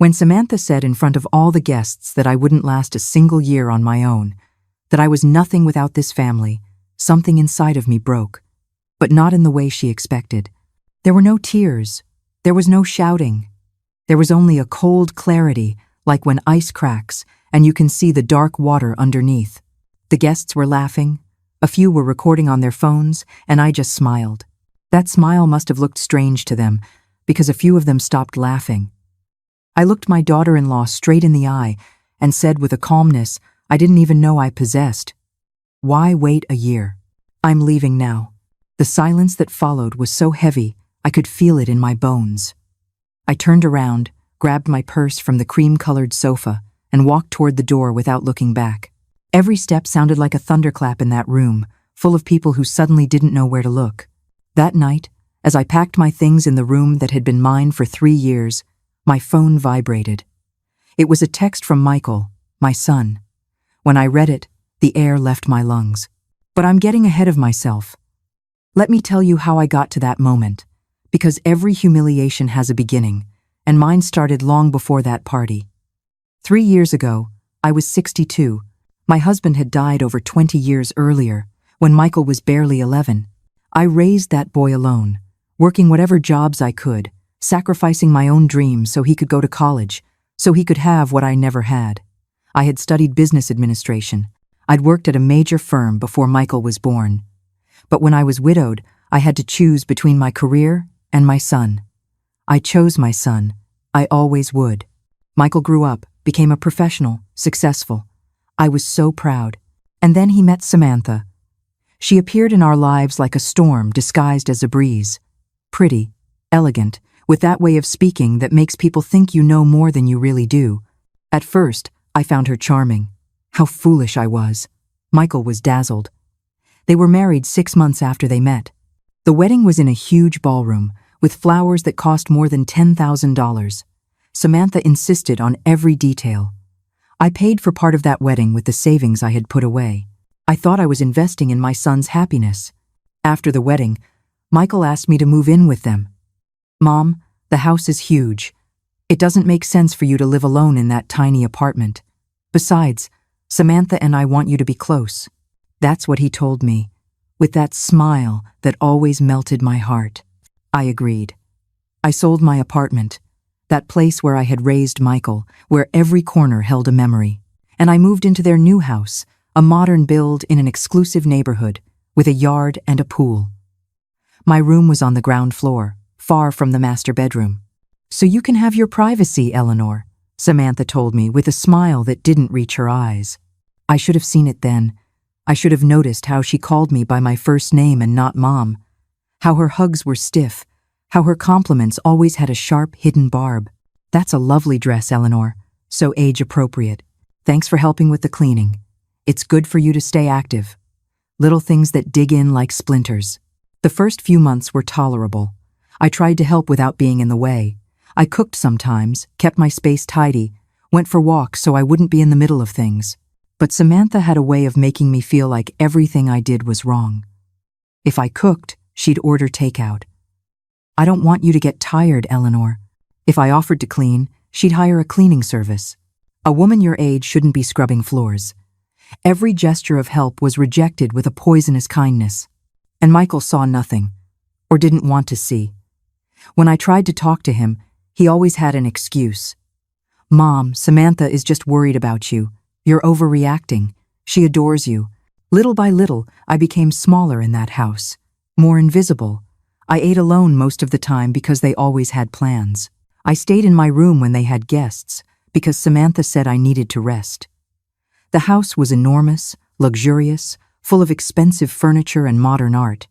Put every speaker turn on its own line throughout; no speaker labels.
When Samantha said in front of all the guests that I wouldn't last a single year on my own, that I was nothing without this family, something inside of me broke, but not in the way she expected. There were no tears. There was no shouting. There was only a cold clarity, like when ice cracks and you can see the dark water underneath. The guests were laughing. A few were recording on their phones, and I just smiled. That smile must have looked strange to them, because a few of them stopped laughing. I looked my daughter-in-law straight in the eye and said with a calmness I didn't even know I possessed, "Why wait a year? I'm leaving now." The silence that followed was so heavy I could feel it in my bones. I turned around, grabbed my purse from the cream-colored sofa, and walked toward the door without looking back. Every step sounded like a thunderclap in that room, full of people who suddenly didn't know where to look. That night, as I packed my things in the room that had been mine for 3 years, my phone vibrated. It was a text from Michael, my son. When I read it, the air left my lungs. But I'm getting ahead of myself. Let me tell you how I got to that moment, because every humiliation has a beginning, and mine started long before that party. 3 years ago, I was 62. My husband had died over 20 years earlier, when Michael was barely 11. I raised that boy alone, working whatever jobs I could, sacrificing my own dreams so he could go to college, so he could have what I never had. I had studied business administration. I'd worked at a major firm before Michael was born. But when I was widowed, I had to choose between my career and my son. I chose my son. I always would. Michael grew up, became a professional, successful. I was so proud. And then he met Samantha. She appeared in our lives like a storm disguised as a breeze. Pretty, elegant, with that way of speaking that makes people think you know more than you really do. At first, I found her charming. How foolish I was. Michael was dazzled. They were married 6 months after they met. The wedding was in a huge ballroom, with flowers that cost more than $10,000. Samantha insisted on every detail. I paid for part of that wedding with the savings I had put away. I thought I was investing in my son's happiness. After the wedding, Michael asked me to move in with them. "Mom, the house is huge. It doesn't make sense for you to live alone in that tiny apartment. Besides, Samantha and I want you to be close." That's what he told me, with that smile that always melted my heart. I agreed. I sold my apartment, that place where I had raised Michael, where every corner held a memory, and I moved into their new house, a modern build in an exclusive neighborhood, with a yard and a pool. My room was on the ground floor, far from the master bedroom. "So you can have your privacy, Eleanor," Samantha told me with a smile that didn't reach her eyes. I should have seen it then. I should have noticed how she called me by my first name and not Mom, how her hugs were stiff, how her compliments always had a sharp, hidden barb. "That's a lovely dress, Eleanor, so age-appropriate. Thanks for helping with the cleaning. It's good for you to stay active." Little things that dig in like splinters. The first few months were tolerable. I tried to help without being in the way. I cooked sometimes, kept my space tidy, went for walks so I wouldn't be in the middle of things. But Samantha had a way of making me feel like everything I did was wrong. If I cooked, she'd order takeout. "I don't want you to get tired, Eleanor." If I offered to clean, she'd hire a cleaning service. A woman your age shouldn't be scrubbing floors. Every gesture of help was rejected with a poisonous kindness. And Michael saw nothing, or didn't want to see. When I tried to talk to him, he always had an excuse. "Mom, Samantha is just worried about you. You're overreacting. She adores you." Little by little, I became smaller in that house, more invisible. I ate alone most of the time because they always had plans. I stayed in my room when they had guests, because Samantha said I needed to rest. The house was enormous, luxurious, full of expensive furniture and modern art,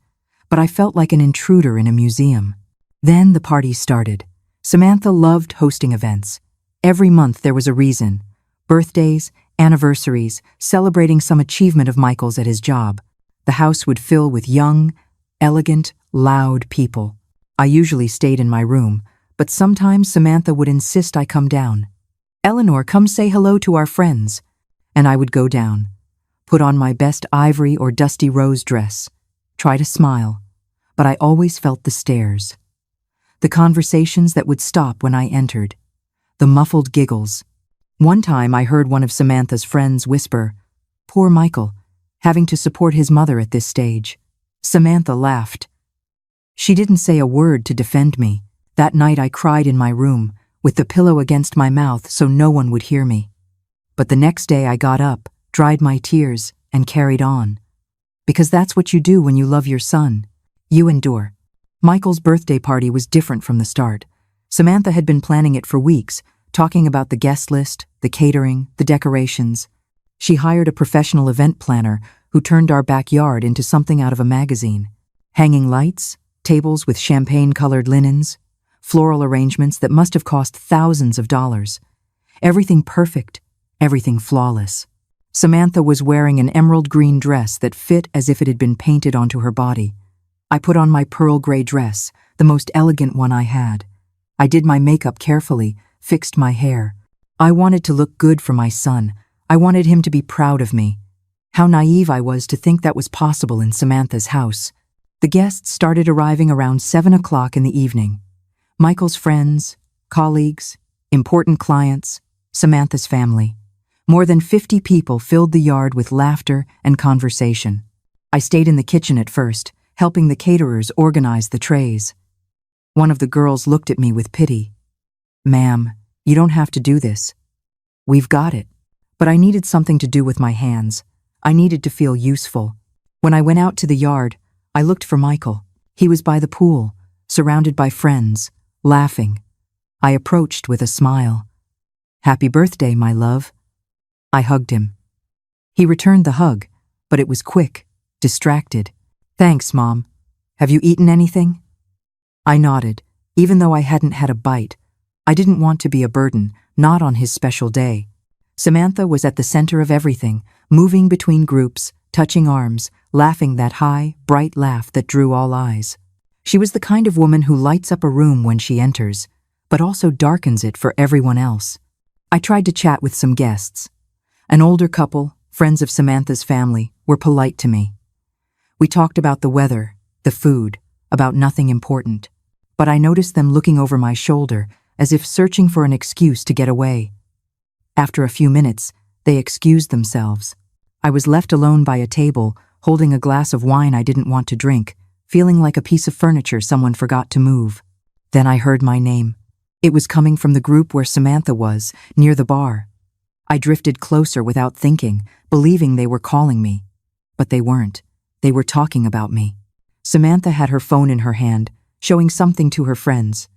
but I felt like an intruder in a museum. Then the parties started. Samantha loved hosting events. Every month there was a reason. Birthdays, anniversaries, celebrating some achievement of Michael's at his job. The house would fill with young, elegant, loud people. I usually stayed in my room, but sometimes Samantha would insist I come down. "Eleanor, come say hello to our friends." And I would go down, put on my best ivory or dusty rose dress, try to smile, but I always felt the stares. The conversations that would stop when I entered. the muffled giggles. One time I heard one of Samantha's friends whisper, "Poor Michael, having to support his mother at this stage." Samantha laughed. She didn't say a word to defend me. That night I cried in my room, with the pillow against my mouth so no one would hear me. But the next day I got up, dried my tears, and carried on. Because that's what you do when you love your son. You endure. Michael's birthday party was different from the start. Samantha had been planning it for weeks, talking about the guest list, the catering, the decorations. She hired a professional event planner who turned our backyard into something out of a magazine. Hanging lights, tables with champagne-colored linens, floral arrangements that must have cost thousands of dollars. Everything perfect, everything flawless. Samantha was wearing an emerald green dress that fit as if it had been painted onto her body. I put on my pearl gray dress, the most elegant one I had. I did my makeup carefully, fixed my hair. I wanted to look good for my son. I wanted him to be proud of me. How naive I was to think that was possible in Samantha's house. The guests started arriving around 7 o'clock in the evening. Michael's friends, colleagues, important clients, Samantha's family. More than 50 people filled the yard with laughter and conversation. I stayed in the kitchen at first, helping the caterers organize the trays. One of the girls looked at me with pity. "Ma'am, you don't have to do this. We've got it." But I needed something to do with my hands. I needed to feel useful. When I went out to the yard, I looked for Michael. He was by the pool, surrounded by friends, laughing. I approached with a smile. "Happy birthday, my love." I hugged him. He returned the hug, but it was quick, distracted. "Thanks, Mom. Have you eaten anything?" I nodded, even though I hadn't had a bite. I didn't want to be a burden, not on his special day. Samantha was at the center of everything, moving between groups, touching arms, laughing that high, bright laugh that drew all eyes. She was the kind of woman who lights up a room when she enters, but also darkens it for everyone else. I tried to chat with some guests. An older couple, friends of Samantha's family, were polite to me. We talked about the weather, the food, about nothing important. But I noticed them looking over my shoulder, as if searching for an excuse to get away. After a few minutes, they excused themselves. I was left alone by a table, holding a glass of wine I didn't want to drink, feeling like a piece of furniture someone forgot to move. Then I heard my name. It was coming from the group where Samantha was, near the bar. I drifted closer without thinking, believing they were calling me. But they weren't. They were talking about me. Samantha had her phone in her hand, showing something to her friends.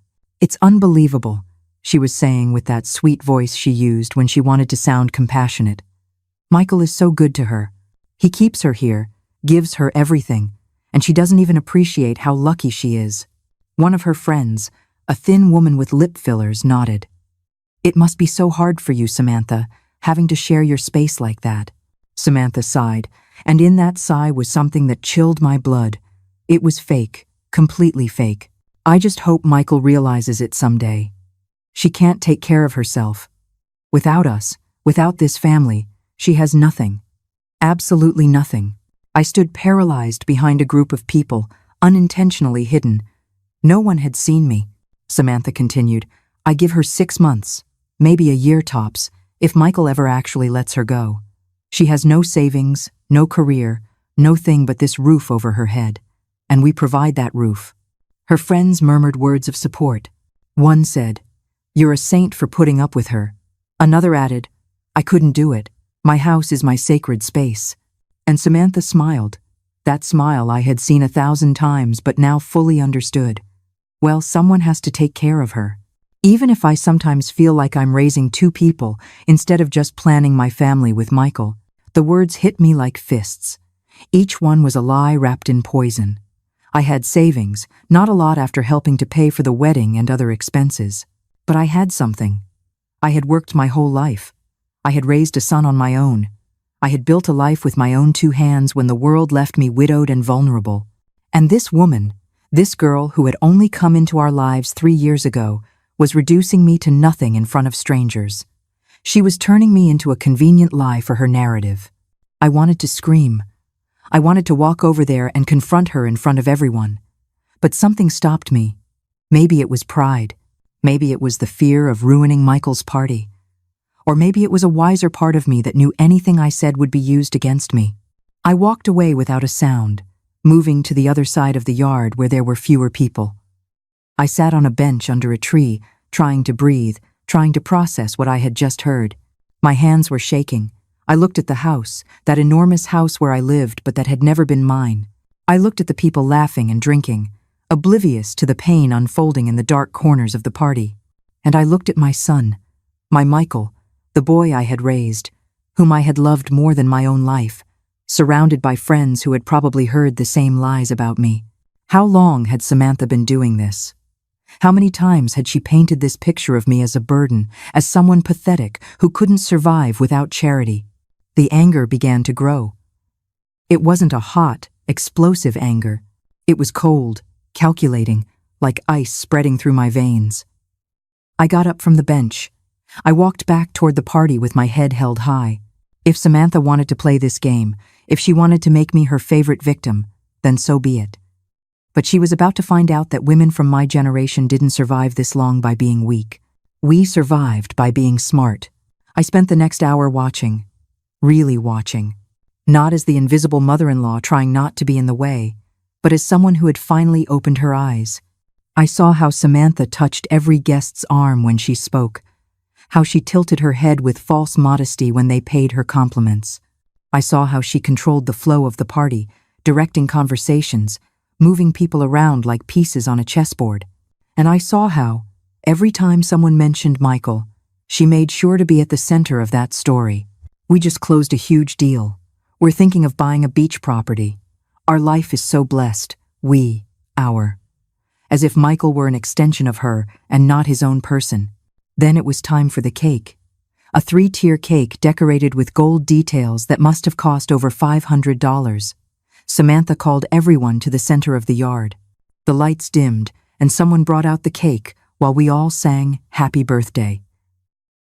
"It's unbelievable," she was saying with that sweet voice she used when she wanted to sound compassionate. "Michael is so good to her. He keeps her here, gives her everything, and she doesn't even appreciate how lucky she is." One of her friends, a thin woman with lip fillers, nodded. "It must be so hard for you, Samantha, having to share your space like that." Samantha sighed, and in that sigh was something that chilled my blood. It was fake, completely fake. "I just hope Michael realizes it someday. She can't take care of herself. Without us, without this family, she has nothing. Absolutely nothing." I stood paralyzed behind a group of people, unintentionally hidden. No one had seen me. Samantha continued, "I give her 6 months, maybe a year tops, if Michael ever actually lets her go. She has no savings, no career, no thing but this roof over her head. And we provide that roof." Her friends murmured words of support. One said, "You're a saint for putting up with her." Another added, "I couldn't do it. My house is my sacred space." And Samantha smiled. That smile I had seen 1,000 times but now fully understood. Well, someone has to take care of her. Even if I sometimes feel like I'm raising 2 people instead of just planning my family with Michael, the words hit me like fists. Each one was a lie wrapped in poison. I had savings, not a lot after helping to pay for the wedding and other expenses. But I had something. I had worked my whole life. I had raised a son on my own. I had built a life with my own 2 hands when the world left me widowed and vulnerable. And this woman, this girl who had only come into our lives 3 years ago, was reducing me to nothing in front of strangers. She was turning me into a convenient lie for her narrative. I wanted to scream. I wanted to walk over there and confront her in front of everyone. But something stopped me. Maybe it was pride. Maybe it was the fear of ruining Michael's party. Or maybe it was a wiser part of me that knew anything I said would be used against me. I walked away without a sound, moving to the other side of the yard where there were fewer people. I sat on a bench under a tree, trying to breathe, trying to process what I had just heard. My hands were shaking. I looked at the house, that enormous house where I lived but that had never been mine. I looked at the people laughing and drinking, oblivious to the pain unfolding in the dark corners of the party. And I looked at my son, my Michael, the boy I had raised, whom I had loved more than my own life, surrounded by friends who had probably heard the same lies about me. How long had Samantha been doing this? How many times had she painted this picture of me as a burden, as someone pathetic who couldn't survive without charity? The anger began to grow. It wasn't a hot, explosive anger. It was cold, calculating, like ice spreading through my veins. I got up from the bench. I walked back toward the party with my head held high. If Samantha wanted to play this game, if she wanted to make me her favorite victim, then so be it. But she was about to find out that women from my generation didn't survive this long by being weak. We survived by being smart. I spent the next hour watching, really watching, not as the invisible mother-in-law trying not to be in the way, but as someone who had finally opened her eyes. I saw how Samantha touched every guest's arm when she spoke, how she tilted her head with false modesty when they paid her compliments. I saw how she controlled the flow of the party, directing conversations, moving people around like pieces on a chessboard. And I saw how, every time someone mentioned Michael, she made sure to be at the center of that story. We just closed a huge deal. We're thinking of buying a beach property. Our life is so blessed. Our. As if Michael were an extension of her and not his own person. Then it was time for the cake. A 3-tier cake decorated with gold details that must have cost over $500. Samantha called everyone to the center of the yard. The lights dimmed, and someone brought out the cake while we all sang Happy Birthday.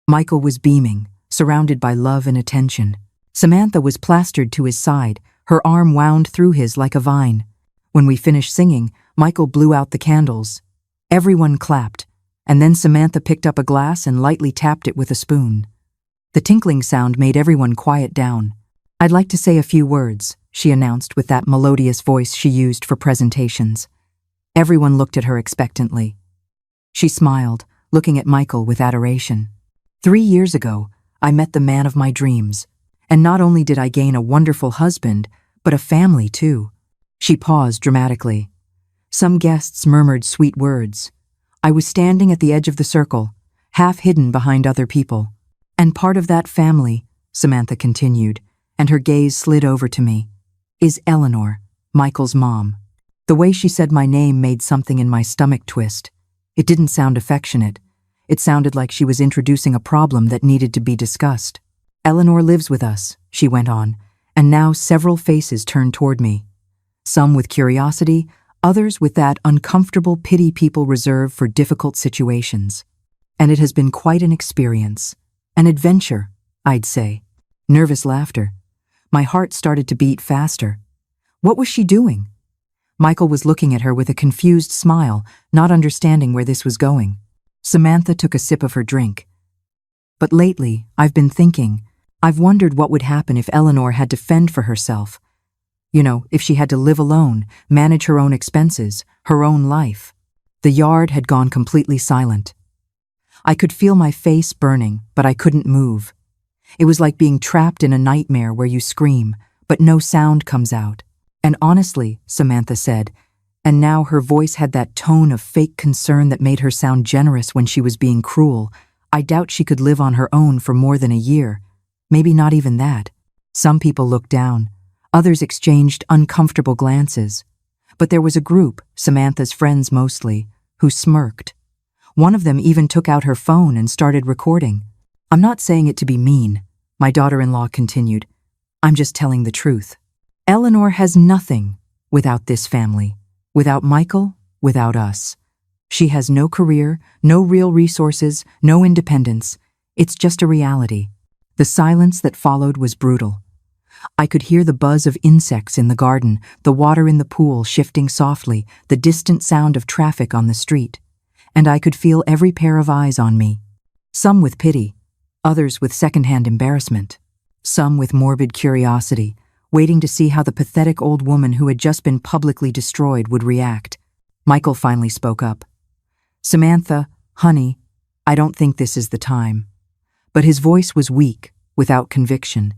Michael was beaming, surrounded by love and attention. Samantha was plastered to his side, her arm wound through his like a vine. When we finished singing, Michael blew out the candles. Everyone clapped, and then Samantha picked up a glass and lightly tapped it with a spoon. The tinkling sound made everyone quiet down. "I'd like to say a few words," she announced with that melodious voice she used for presentations. Everyone looked at her expectantly. She smiled, looking at Michael with adoration. 3 years ago, I met the man of my dreams. And not only did I gain a wonderful husband, but a family too. She paused dramatically. Some guests murmured sweet words. I was standing at the edge of the circle, half hidden behind other people. And part of that family, Samantha continued, and her gaze slid over to me, is Eleanor, Michael's mom. The way she said my name made something in my stomach twist. It didn't sound affectionate. It sounded like she was introducing a problem that needed to be discussed. Eleanor lives with us, she went on, and now several faces turned toward me. Some with curiosity, others with that uncomfortable pity people reserve for difficult situations. And it has been quite an experience. An adventure, I'd say. Nervous laughter. My heart started to beat faster. What was she doing? Michael was looking at her with a confused smile, not understanding where this was going. Samantha took a sip of her drink. But lately, I've been thinking, I've wondered what would happen if Eleanor had to fend for herself. You know, if she had to live alone, manage her own expenses, her own life. The yard had gone completely silent. I could feel my face burning, but I couldn't move. It was like being trapped in a nightmare where you scream, but no sound comes out. And honestly, Samantha said, and now her voice had that tone of fake concern that made her sound generous when she was being cruel, I doubt she could live on her own for more than a year. Maybe not even that. Some people looked down. Others exchanged uncomfortable glances. But there was a group, Samantha's friends mostly, who smirked. One of them even took out her phone and started recording. I'm not saying it to be mean, my daughter-in-law continued. I'm just telling the truth. Eleanor has nothing without this family, without Michael, without us. She has no career, no real resources, no independence. It's just a reality. The silence that followed was brutal. I could hear the buzz of insects in the garden, the water in the pool shifting softly, the distant sound of traffic on the street. and I could feel every pair of eyes on me. Some with pity, others with secondhand embarrassment, some with morbid curiosity, waiting to see how the pathetic old woman who had just been publicly destroyed would react. Michael finally spoke up. "Samantha, honey, I don't think this is the time." But his voice was weak, without conviction.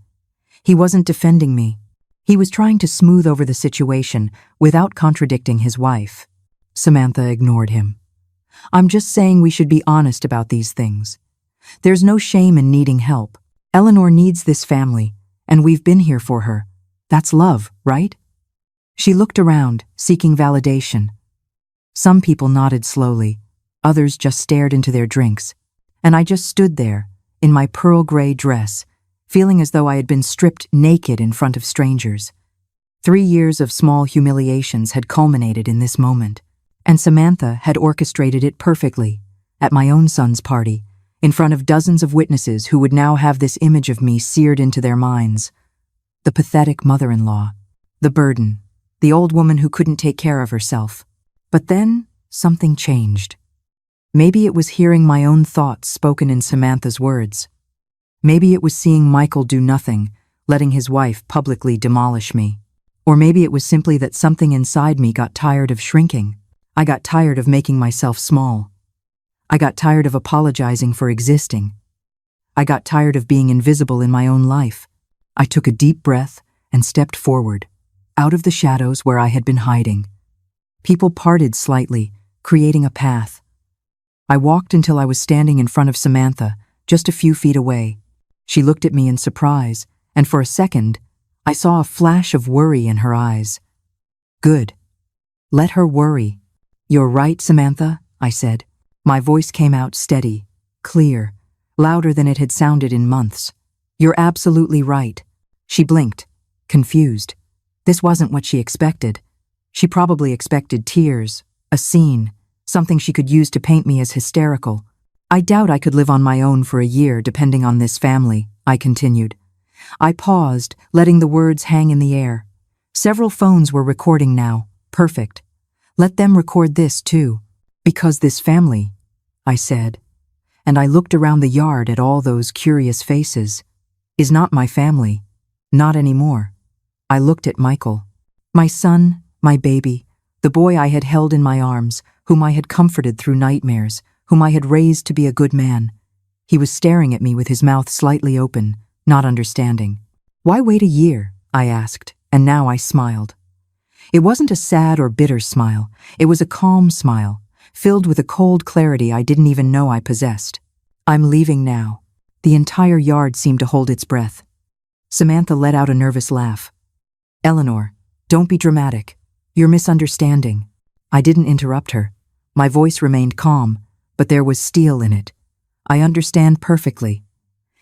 He wasn't defending me. He was trying to smooth over the situation without contradicting his wife. Samantha ignored him. "I'm just saying we should be honest about these things. There's no shame in needing help. Eleanor needs this family, and we've been here for her. That's love, right?" She looked around, seeking validation. Some people nodded slowly, others just stared into their drinks, and I just stood there, in my pearl gray dress, feeling as though I had been stripped naked in front of strangers. 3 years of small humiliations had culminated in this moment, and Samantha had orchestrated it perfectly, at my own son's party, in front of dozens of witnesses who would now have this image of me seared into their minds. The pathetic mother-in-law, the burden, the old woman who couldn't take care of herself. But then, something changed. Maybe it was hearing my own thoughts spoken in Samantha's words. Maybe it was seeing Michael do nothing, letting his wife publicly demolish me. Or maybe it was simply that something inside me got tired of shrinking. I got tired of making myself small. I got tired of apologizing for existing. I got tired of being invisible in my own life. I took a deep breath and stepped forward, out of the shadows where I had been hiding. People parted slightly, creating a path. I walked until I was standing in front of Samantha, just a few feet away. She looked at me in surprise, and for a second, I saw a flash of worry in her eyes. "Good. Let her worry." "You're right, Samantha," I said. My voice came out steady, clear, louder than it had sounded in months. "You're absolutely right." She blinked, confused. This wasn't what she expected. She probably expected tears, a scene, something she could use to paint me as hysterical. "I doubt I could live on my own for a year depending on this family," I continued. I paused, letting the words hang in the air. Several phones were recording now. Perfect. Let them record this too. "Because this family," I said, and I looked around the yard at all those curious faces, "is not my family. Not anymore." I looked at Michael. My son, my baby, the boy I had held in my arms, whom I had comforted through nightmares, whom I had raised to be a good man. He was staring at me with his mouth slightly open, not understanding. "Why wait a year?" I asked, and now I smiled. It wasn't a sad or bitter smile. It was a calm smile, filled with a cold clarity I didn't even know I possessed. "I'm leaving now." The entire yard seemed to hold its breath. Samantha let out a nervous laugh. "Eleanor, don't be dramatic. You're misunderstanding." I didn't interrupt her. My voice remained calm, but there was steel in it. "I understand perfectly.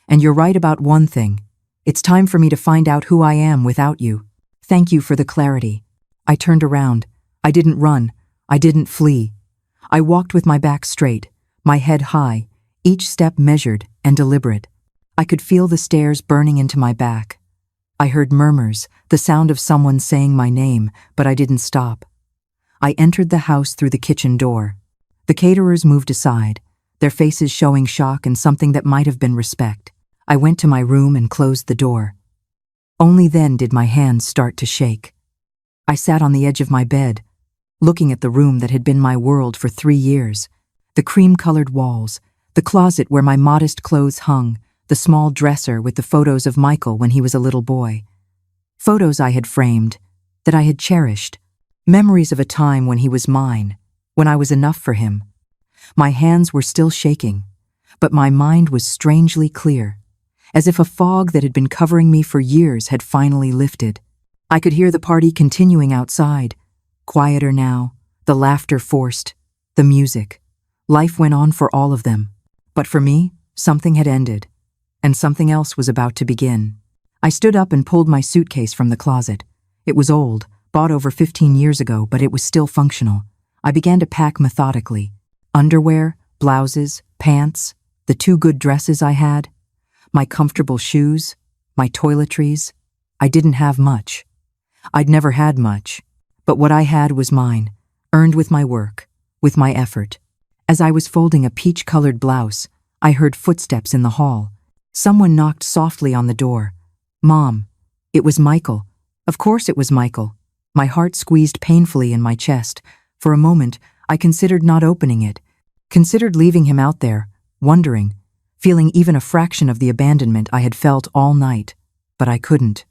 And you're right about one thing. It's time for me to find out who I am without you. Thank you for the clarity." I turned around. I didn't run. I didn't flee. I walked with my back straight, my head high, each step measured and deliberate. I could feel the stairs burning into my back. I heard murmurs, the sound of someone saying my name, but I didn't stop. I entered the house through the kitchen door. The caterers moved aside, their faces showing shock and something that might have been respect. I went to my room and closed the door. Only then did my hands start to shake. I sat on the edge of my bed, looking at the room that had been my world for 3 years. The cream-colored walls, the closet where my modest clothes hung, the small dresser with the photos of Michael when he was a little boy. Photos I had framed, that I had cherished. Memories of a time when he was mine, when I was enough for him. My hands were still shaking, but my mind was strangely clear, as if a fog that had been covering me for years had finally lifted. I could hear the party continuing outside, quieter now, the laughter forced, the music. Life went on for all of them. But for me, something had ended, and something else was about to begin. I stood up and pulled my suitcase from the closet. It was old, bought over 15 years ago, but it was still functional. I began to pack methodically. Underwear, blouses, pants, the 2 good dresses I had, my comfortable shoes, my toiletries. I didn't have much. I'd never had much, but what I had was mine, earned with my work, with my effort. As I was folding a peach-colored blouse, I heard footsteps in the hall. Someone knocked softly on the door. Mom. It was Michael. Of course it was Michael. My heart squeezed painfully in my chest. For a moment, I considered not opening it, considered leaving him out there, wondering, feeling even a fraction of the abandonment I had felt all night. But I couldn't.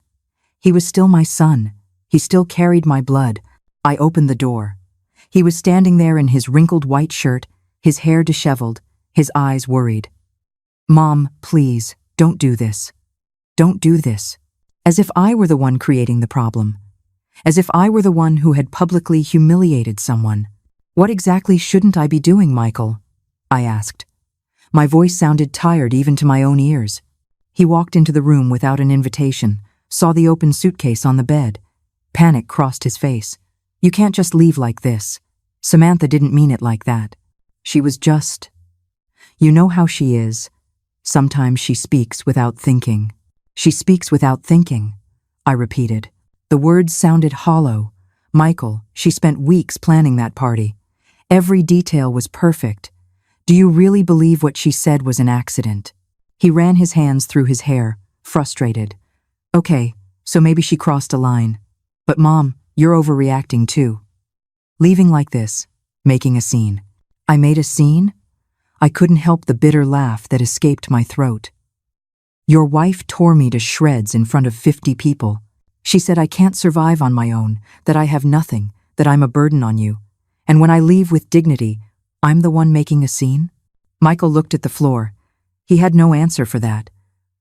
He was still my son. He still carried my blood. I opened the door. He was standing there in his wrinkled white shirt, his hair disheveled, his eyes worried. Mom, please, don't do this. Don't do this. As if I were the one creating the problem. As if I were the one who had publicly humiliated someone. What exactly shouldn't I be doing, Michael? I asked. My voice sounded tired even to my own ears. He walked into the room without an invitation, saw the open suitcase on the bed. Panic crossed his face. You can't just leave like this. Samantha didn't mean it like that. She was just... You know how she is. Sometimes she speaks without thinking. She speaks without thinking, I repeated. The words sounded hollow. Michael, she spent weeks planning that party. Every detail was perfect. Do you really believe what she said was an accident? He ran his hands through his hair, frustrated. Okay, so maybe she crossed a line. But Mom, you're overreacting too. Leaving like this, making a scene. I made a scene? I couldn't help the bitter laugh that escaped my throat. Your wife tore me to shreds in front of 50 people. She said I can't survive on my own, that I have nothing, that I'm a burden on you. And when I leave with dignity, I'm the one making a scene? Michael looked at the floor. He had no answer for that.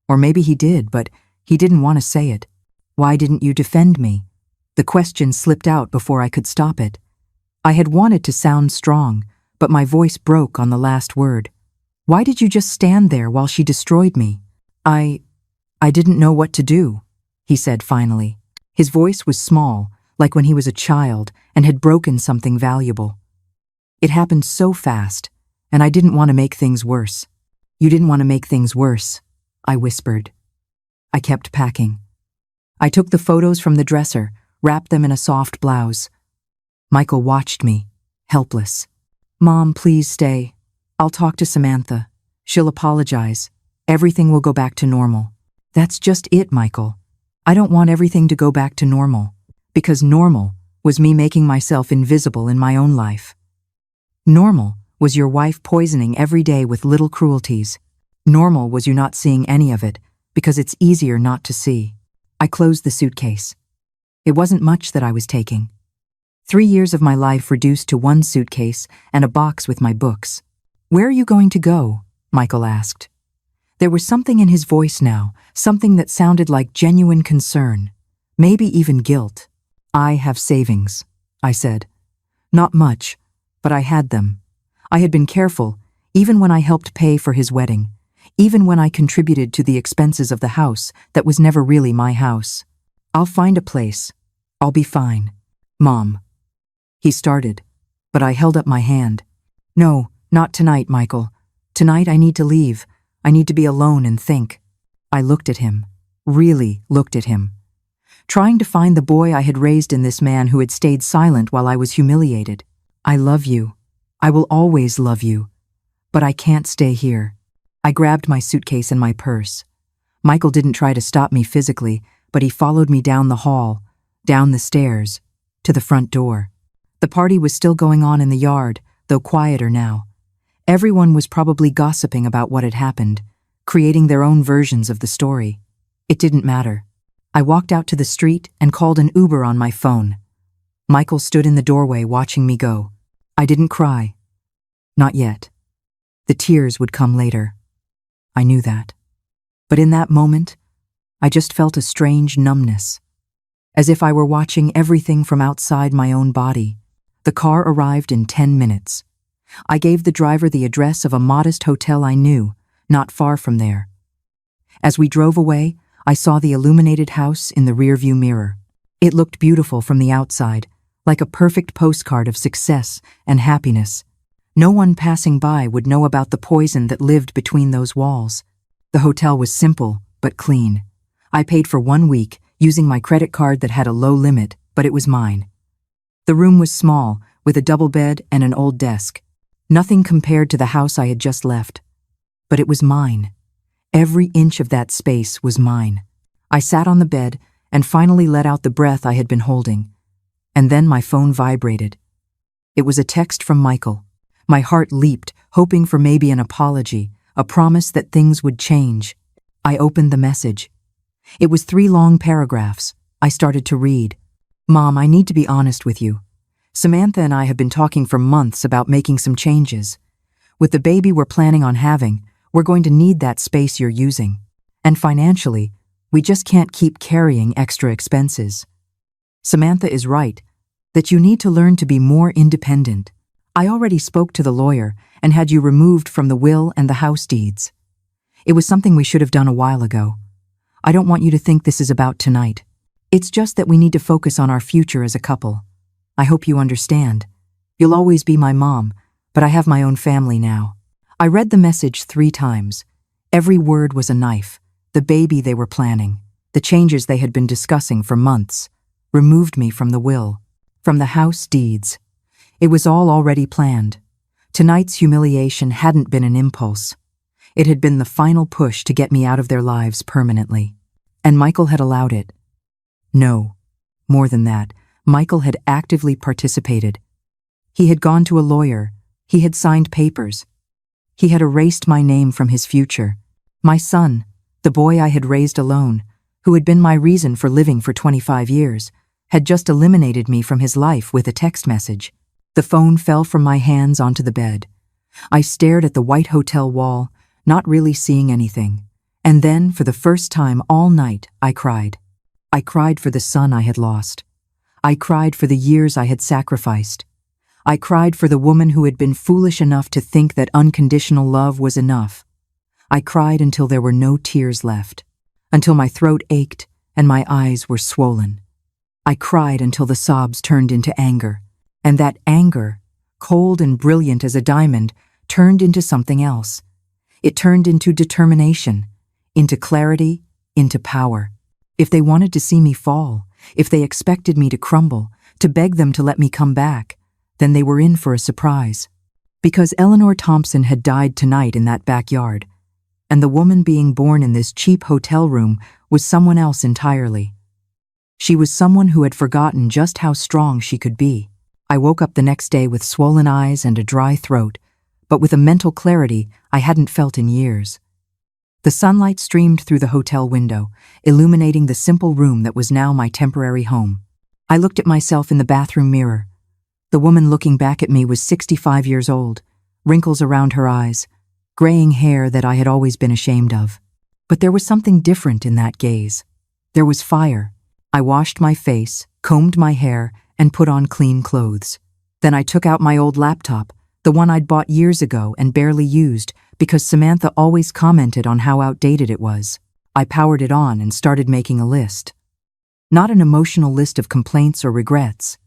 Or maybe he did, but he didn't want to say it. Why didn't you defend me? The question slipped out before I could stop it. I had wanted to sound strong, but my voice broke on the last word. Why did you just stand there while she destroyed me? I didn't know what to do, he said finally. His voice was small, like when he was a child and had broken something valuable. It happened so fast, and I didn't want to make things worse. You didn't want to make things worse, I whispered. I kept packing. I took the photos from the dresser, wrapped them in a soft blouse. Michael watched me, helpless. Mom, please stay. I'll talk to Samantha. She'll apologize. Everything will go back to normal. That's just it, Michael. I don't want everything to go back to normal. Because normal was me making myself invisible in my own life. Normal was your wife poisoning every day with little cruelties. Normal was you not seeing any of it, because it's easier not to see. I closed the suitcase. It wasn't much that I was taking. 3 years of my life reduced to one suitcase and a box with my books. Where are you going to go? Michael asked. There was something in his voice now, something that sounded like genuine concern, maybe even guilt. I have savings, I said. Not much, but I had them. I had been careful, even when I helped pay for his wedding, even when I contributed to the expenses of the house that was never really my house. I'll find a place. I'll be fine. Mom. He started, but I held up my hand. No, not tonight, Michael. Tonight I need to leave. I need to be alone and think. I looked at him, really looked at him, trying to find the boy I had raised in this man who had stayed silent while I was humiliated. I love you. I will always love you. But I can't stay here. I grabbed my suitcase and my purse. Michael didn't try to stop me physically, but he followed me down the hall, down the stairs, to the front door. The party was still going on in the yard, though quieter now. Everyone was probably gossiping about what had happened, creating their own versions of the story. It didn't matter. I walked out to the street and called an Uber on my phone. Michael stood in the doorway watching me go. I didn't cry. Not yet. The tears would come later. I knew that. But in that moment, I just felt a strange numbness, as if I were watching everything from outside my own body. The car arrived in 10 minutes. I gave the driver the address of a modest hotel I knew, not far from there. As we drove away, I saw the illuminated house in the rearview mirror. It looked beautiful from the outside, like a perfect postcard of success and happiness. No one passing by would know about the poison that lived between those walls. The hotel was simple, but clean. I paid for 1 week, using my credit card that had a low limit, but it was mine. The room was small, with a double bed and an old desk. Nothing compared to the house I had just left. But it was mine. Every inch of that space was mine. I sat on the bed and finally let out the breath I had been holding. And then my phone vibrated. It was a text from Michael. My heart leaped, hoping for maybe an apology, a promise that things would change. I opened the message. It was 3 long paragraphs. I started to read. "Mom, I need to be honest with you. Samantha and I have been talking for months about making some changes. With the baby we're planning on having, we're going to need that space you're using. And financially, we just can't keep carrying extra expenses. Samantha is right, that you need to learn to be more independent. I already spoke to the lawyer and had you removed from the will and the house deeds. It was something we should have done a while ago. I don't want you to think this is about tonight. It's just that we need to focus on our future as a couple. I hope you understand. You'll always be my mom, but I have my own family now." I read the message 3 times. Every word was a knife. The baby they were planning, the changes they had been discussing for months, removed me from the will, from the house deeds. It was all already planned. Tonight's humiliation hadn't been an impulse. It had been the final push to get me out of their lives permanently. And Michael had allowed it. No, more than that, Michael had actively participated. He had gone to a lawyer. He had signed papers. He had erased my name from his future. My son, the boy I had raised alone, who had been my reason for living for 25 years, had just eliminated me from his life with a text message. The phone fell from my hands onto the bed. I stared at the white hotel wall, not really seeing anything. And then, for the first time all night, I cried. I cried for the son I had lost. I cried for the years I had sacrificed. I cried for the woman who had been foolish enough to think that unconditional love was enough. I cried until there were no tears left, until my throat ached and my eyes were swollen. I cried until the sobs turned into anger, and that anger, cold and brilliant as a diamond, turned into something else. It turned into determination, into clarity, into power. If they wanted to see me fall, if they expected me to crumble, to beg them to let me come back, then they were in for a surprise. Because Eleanor Thompson had died tonight in that backyard, and the woman being born in this cheap hotel room was someone else entirely. She was someone who had forgotten just how strong she could be. I woke up the next day with swollen eyes and a dry throat, but with a mental clarity I hadn't felt in years. The sunlight streamed through the hotel window, illuminating the simple room that was now my temporary home. I looked at myself in the bathroom mirror. The woman looking back at me was 65 years old, wrinkles around her eyes, graying hair that I had always been ashamed of. But there was something different in that gaze. There was fire. I washed my face, combed my hair, and put on clean clothes. Then I took out my old laptop, the one I'd bought years ago and barely used because Samantha always commented on how outdated it was. I powered it on and started making a list. Not an emotional list of complaints or regrets.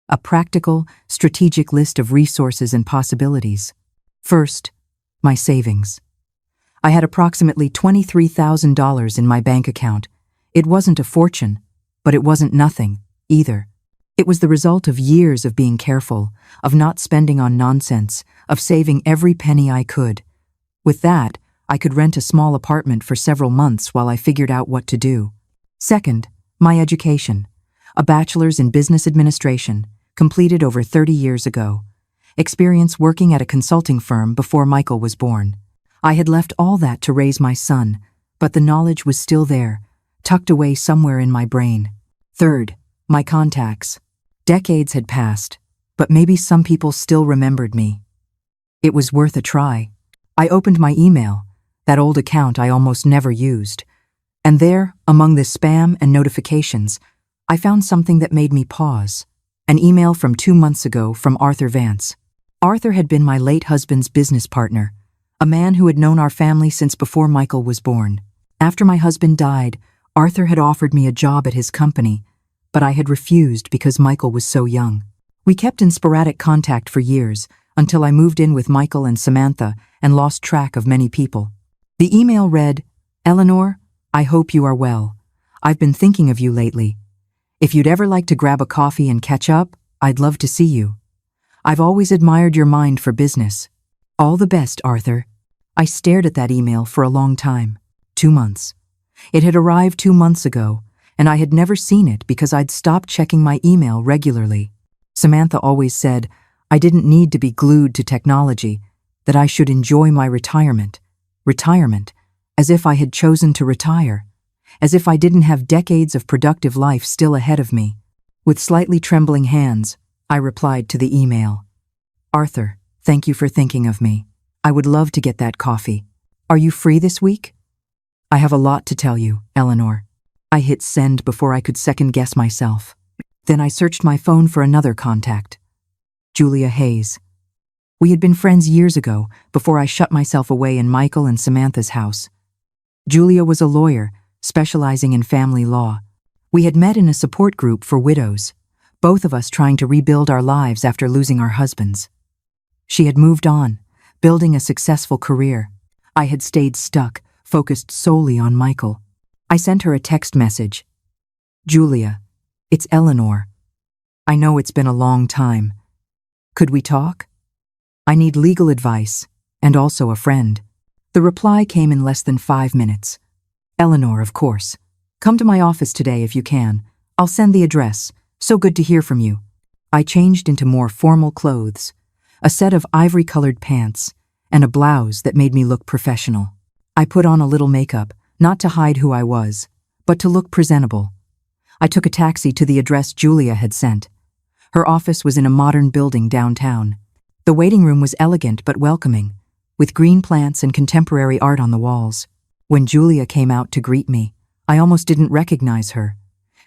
A practical, strategic list of resources and possibilities. First, my savings. I had approximately $23,000 in my bank account. It wasn't a fortune, but it wasn't nothing, either. It was the result of years of being careful, of not spending on nonsense, of saving every penny I could. With that, I could rent a small apartment for several months while I figured out what to do. Second, my education. A bachelor's in business administration, completed over 30 years ago. Experience working at a consulting firm before Michael was born. I had left all that to raise my son, but the knowledge was still there, tucked away somewhere in my brain. Third, my contacts. Decades had passed, but maybe some people still remembered me. It was worth a try. I opened my email, that old account I almost never used, and there, among the spam and notifications, I found something that made me pause. An email from 2 months ago from Arthur Vance. Arthur had been my late husband's business partner, a man who had known our family since before Michael was born. After my husband died, Arthur had offered me a job at his company, but I had refused because Michael was so young. We kept in sporadic contact for years, until I moved in with Michael and Samantha and lost track of many people. The email read, "Eleanor, I hope you are well. I've been thinking of you lately. If you'd ever like to grab a coffee and catch up, I'd love to see you. I've always admired your mind for business. All the best, Arthur. I stared at that email for a long time. 2 months. It had arrived 2 months ago, and I had never seen it because I'd stopped checking my email regularly. Samantha always said I didn't need to be glued to technology, that I should enjoy my retirement. Retirement, as if I had chosen to retire, as if I didn't have decades of productive life still ahead of me. With slightly trembling hands, I replied to the email. Arthur, thank you for thinking of me. I would love to get that coffee. Are you free this week? I have a lot to tell you, Eleanor. I hit send before I could second-guess myself. Then I searched my phone for another contact. Julia Hayes. We had been friends years ago, before I shut myself away in Michael and Samantha's house. Julia was a lawyer, specializing in family law. We had met in a support group for widows, both of us trying to rebuild our lives after losing our husbands. She had moved on, building a successful career. I had stayed stuck, focused solely on Michael. I sent her a text message. Julia, it's Eleanor. I know it's been a long time. Could we talk? I need legal advice, and also a friend. The reply came in less than 5 minutes. Eleanor, of course. Come to my office today if you can. I'll send the address. So good to hear from you. I changed into more formal clothes, a set of ivory-colored pants, and a blouse that made me look professional. I put on a little makeup, not to hide who I was, but to look presentable. I took a taxi to the address Julia had sent. Her office was in a modern building downtown. The waiting room was elegant but welcoming, with green plants and contemporary art on the walls. When Julia came out to greet me, I almost didn't recognize her.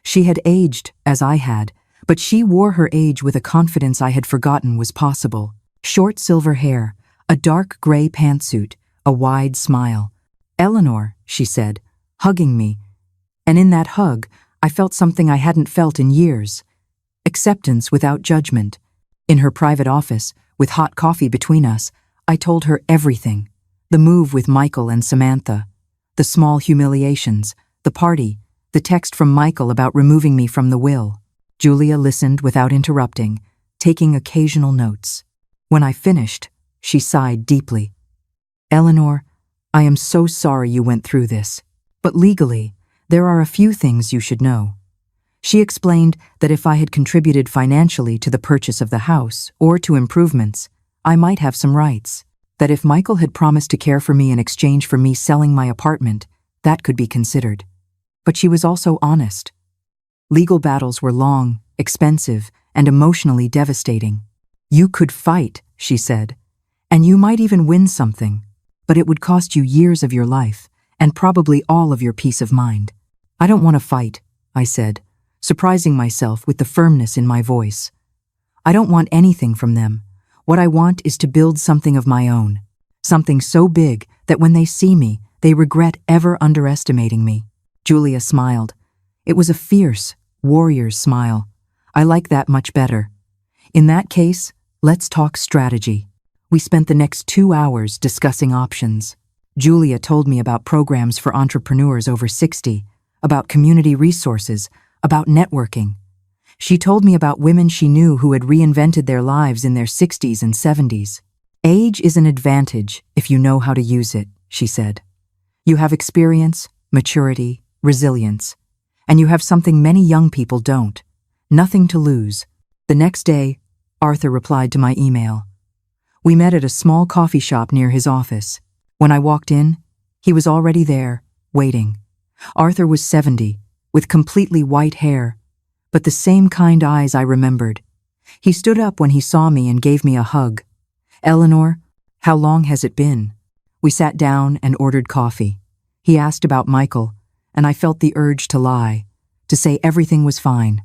She had aged, as I had, but she wore her age with a confidence I had forgotten was possible. Short silver hair, a dark gray pantsuit, a wide smile. Eleanor, she said, hugging me. And in that hug, I felt something I hadn't felt in years. Acceptance without judgment. In her private office, with hot coffee between us, I told her everything. The move with Michael and Samantha, the small humiliations, the party, the text from Michael about removing me from the will. Julia listened without interrupting, taking occasional notes. When I finished, she sighed deeply. Eleanor, I am so sorry you went through this, but legally, there are a few things you should know. She explained that if I had contributed financially to the purchase of the house or to improvements, I might have some rights. That if Michael had promised to care for me in exchange for me selling my apartment, that could be considered. But she was also honest. Legal battles were long, expensive, and emotionally devastating. You could fight, she said, and you might even win something, but it would cost you years of your life and probably all of your peace of mind. I don't want to fight, I said, surprising myself with the firmness in my voice. I don't want anything from them. What I want is to build something of my own, something so big that when they see me, they regret ever underestimating me. Julia smiled. It was a fierce, warrior's smile. I like that much better. In that case, let's talk strategy. We spent the next 2 hours discussing options. Julia told me about programs for entrepreneurs over 60, about community resources, about networking. She told me about women she knew who had reinvented their lives in their 60s and 70s. Age is an advantage if you know how to use it, she said. You have experience, maturity, resilience, and you have something many young people don't. Nothing to lose. The next day, Arthur replied to my email. We met at a small coffee shop near his office. When I walked in, he was already there, waiting. Arthur was 70, with completely white hair, but the same kind eyes I remembered. He stood up when he saw me and gave me a hug. Eleanor, how long has it been? We sat down and ordered coffee. He asked about Michael, and I felt the urge to lie, to say everything was fine.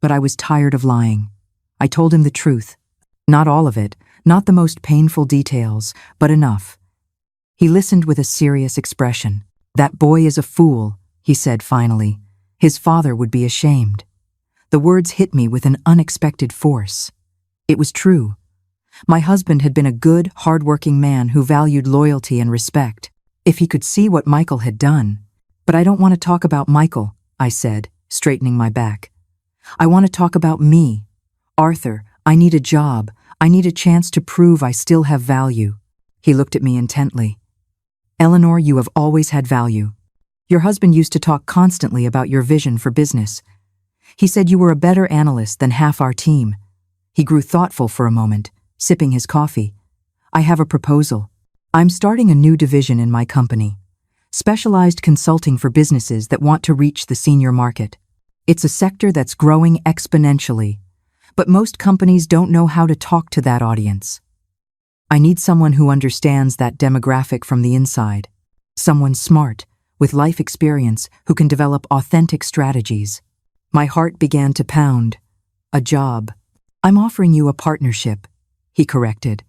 But I was tired of lying. I told him the truth. Not all of it, not the most painful details, but enough. He listened with a serious expression. That boy is a fool, he said finally. His father would be ashamed. The words hit me with an unexpected force. It was true. My husband had been a good, hard-working man who valued loyalty and respect. If he could see what Michael had done. But I don't want to talk about Michael, I said, straightening my back. I want to talk about me. Arthur, I need a job. I need a chance to prove I still have value. He looked at me intently. Eleanor, you have always had value. Your husband used to talk constantly about your vision for business. He said you were a better analyst than half our team. He grew thoughtful for a moment, sipping his coffee. I have a proposal. I'm starting a new division in my company. Specialized consulting for businesses that want to reach the senior market. It's a sector that's growing exponentially, but most companies don't know how to talk to that audience. I need someone who understands that demographic from the inside. Someone smart, with life experience, who can develop authentic strategies. My heart began to pound. A job. I'm offering you a partnership, he corrected.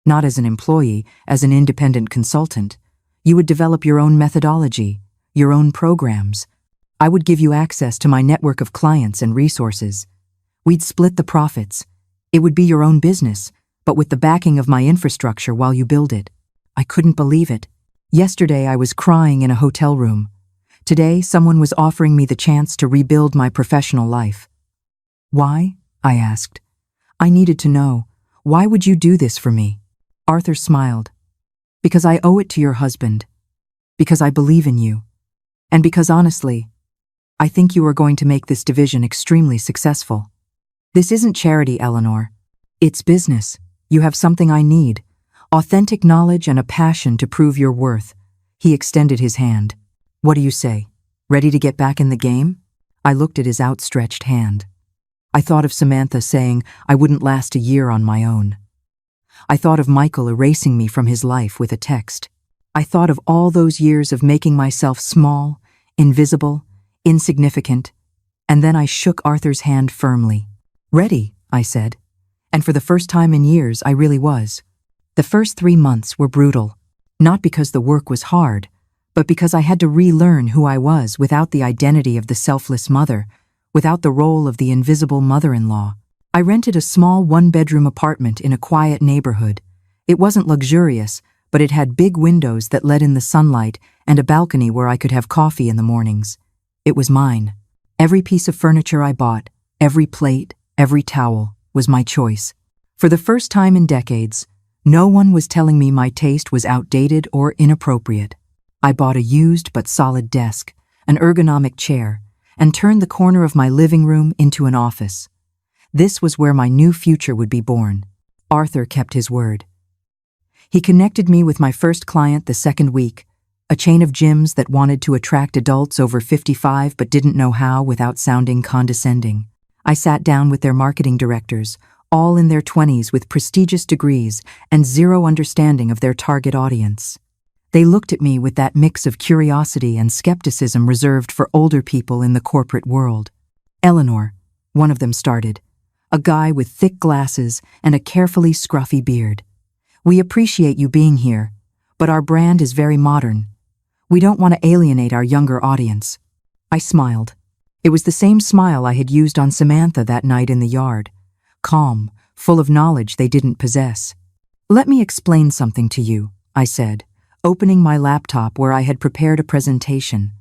Not as an employee, as an independent consultant. You would develop your own methodology, your own programs. I would give you access to my network of clients and resources. We'd split the profits. It would be your own business, but with the backing of my infrastructure while you build it. I couldn't believe it. Yesterday I was crying in a hotel room. Today someone was offering me the chance to rebuild my professional life. Why? I asked. I needed to know. Why would you do this for me? Arthur smiled. Because I owe it to your husband. Because I believe in you. And because honestly, I think you are going to make this division extremely successful. This isn't charity, Eleanor. It's business. You have something I need. Authentic knowledge and a passion to prove your worth. He extended his hand. What do you say? Ready to get back in the game? I looked at his outstretched hand. I thought of Samantha saying I wouldn't last a year on my own. I thought of Michael erasing me from his life with a text. I thought of all those years of making myself small, invisible, insignificant, and then I shook Arthur's hand firmly. Ready, I said. And for the first time in years, I really was. The first 3 months were brutal, not because the work was hard, but because I had to relearn who I was without the identity of the selfless mother, without the role of the invisible mother-in-law. I rented a small 1-bedroom apartment in a quiet neighborhood. It wasn't luxurious, but it had big windows that let in the sunlight and a balcony where I could have coffee in the mornings. It was mine. Every piece of furniture I bought, every plate, every towel, was my choice. For the first time in decades, no one was telling me my taste was outdated or inappropriate. I bought a used but solid desk, an ergonomic chair, and turned the corner of my living room into an office. This was where my new future would be born. Arthur kept his word. He connected me with my first client the second week, a chain of gyms that wanted to attract adults over 55 but didn't know how without sounding condescending. I sat down with their marketing directors, all in their 20s with prestigious degrees and zero understanding of their target audience. They looked at me with that mix of curiosity and skepticism reserved for older people in the corporate world. Eleanor, one of them started. A guy with thick glasses and a carefully scruffy beard. We appreciate you being here, but our brand is very modern. We don't want to alienate our younger audience. I smiled. It was the same smile I had used on Samantha that night in the yard. Calm, full of knowledge they didn't possess. Let me explain something to you, I said, opening my laptop where I had prepared a presentation.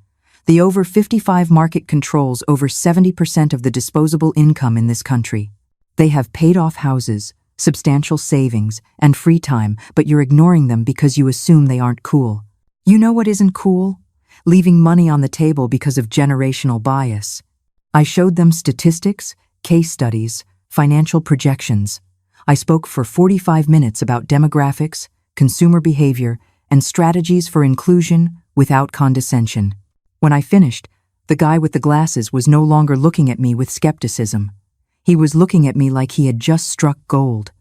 The over 55 market controls over 70% of the disposable income in this country. They have paid-off houses, substantial savings, and free time, but you're ignoring them because you assume they aren't cool. You know what isn't cool? Leaving money on the table because of generational bias. I showed them statistics, case studies, financial projections. I spoke for 45 minutes about demographics, consumer behavior, and strategies for inclusion without condescension. When I finished, the guy with the glasses was no longer looking at me with skepticism. He was looking at me like he had just struck gold.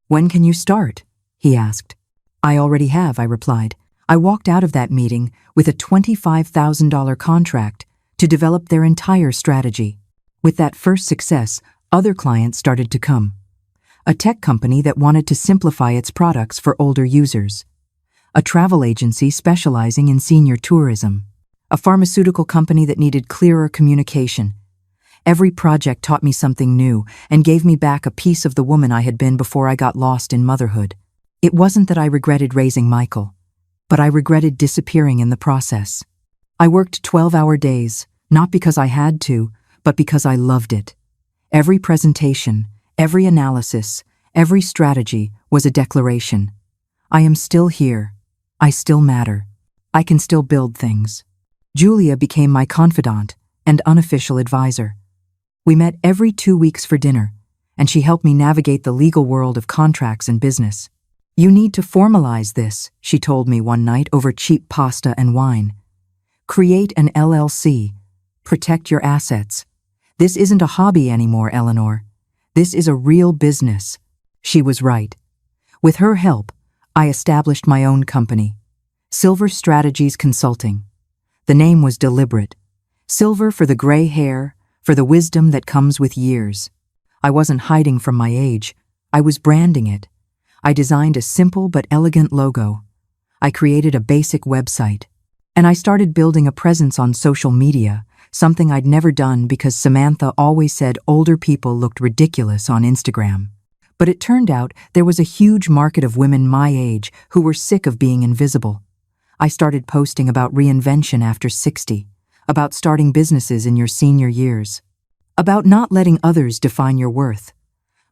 When can you start? He asked. I already have, I replied. I walked out of that meeting with a $25,000 contract to develop their entire strategy. With that first success, other clients started to come. A tech company that wanted to simplify its products for older users. A travel agency specializing in senior tourism. A pharmaceutical company that needed clearer communication. Every project taught me something new and gave me back a piece of the woman I had been before I got lost in motherhood. It wasn't that I regretted raising Michael, but I regretted disappearing in the process. I worked 12-hour days, not because I had to, but because I loved it. Every presentation, every analysis, Every strategy was a declaration. I am still here. I still matter. I can still build things. Julia became my confidant and unofficial advisor. We met every 2 weeks for dinner, and she helped me navigate the legal world of contracts and business. You need to formalize this, she told me one night over cheap pasta and wine. Create an LLC. Protect your assets. This isn't a hobby anymore, Eleanor. This is a real business. She was right. With her help, I established my own company, Silver Strategies Consulting. The name was deliberate. Silver for the gray hair, for the wisdom that comes with years. I wasn't hiding from my age. I was branding it. I designed a simple but elegant logo. I created a basic website. And I started building a presence on social media, something I'd never done because Samantha always said older people looked ridiculous on Instagram. But it turned out there was a huge market of women my age who were sick of being invisible. I started posting about reinvention after 60, about starting businesses in your senior years, about not letting others define your worth.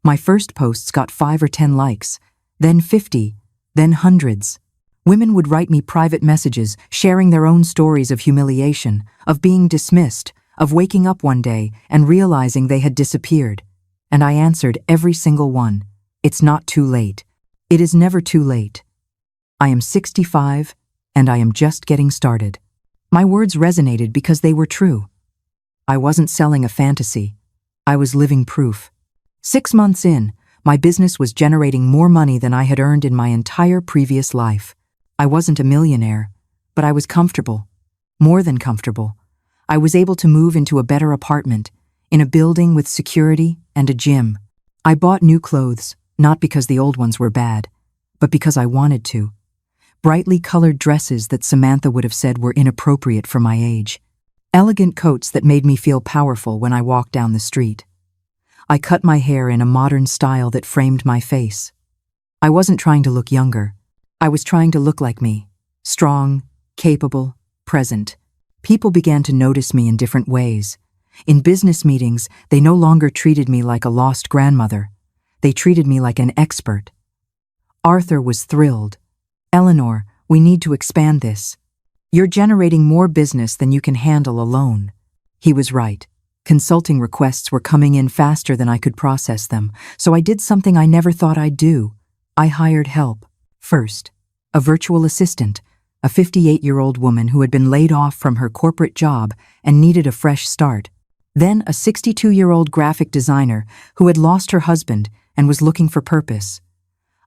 My first posts got 5 or 10 likes, then 50, then hundreds. Women would write me private messages sharing their own stories of humiliation, of being dismissed, of waking up one day and realizing they had disappeared. And I answered every single one. It's not too late. It is never too late. I am 65, and I am just getting started. My words resonated because they were true. I wasn't selling a fantasy. I was living proof. 6 months in, my business was generating more money than I had earned in my entire previous life. I wasn't a millionaire, but I was comfortable. More than comfortable. I was able to move into a better apartment, in a building with security and a gym. I bought new clothes, not because the old ones were bad, but because I wanted to. Brightly colored dresses that Samantha would have said were inappropriate for my age. Elegant coats that made me feel powerful when I walked down the street. I cut my hair in a modern style that framed my face. I wasn't trying to look younger. I was trying to look like me. Strong, capable, present. People began to notice me in different ways. In business meetings, they no longer treated me like a lost grandmother. They treated me like an expert. Arthur was thrilled. Eleanor, we need to expand this. You're generating more business than you can handle alone. He was right. Consulting requests were coming in faster than I could process them, so I did something I never thought I'd do. I hired help. First, a virtual assistant, a 58-year-old woman who had been laid off from her corporate job and needed a fresh start. Then a 62-year-old graphic designer who had lost her husband and was looking for purpose.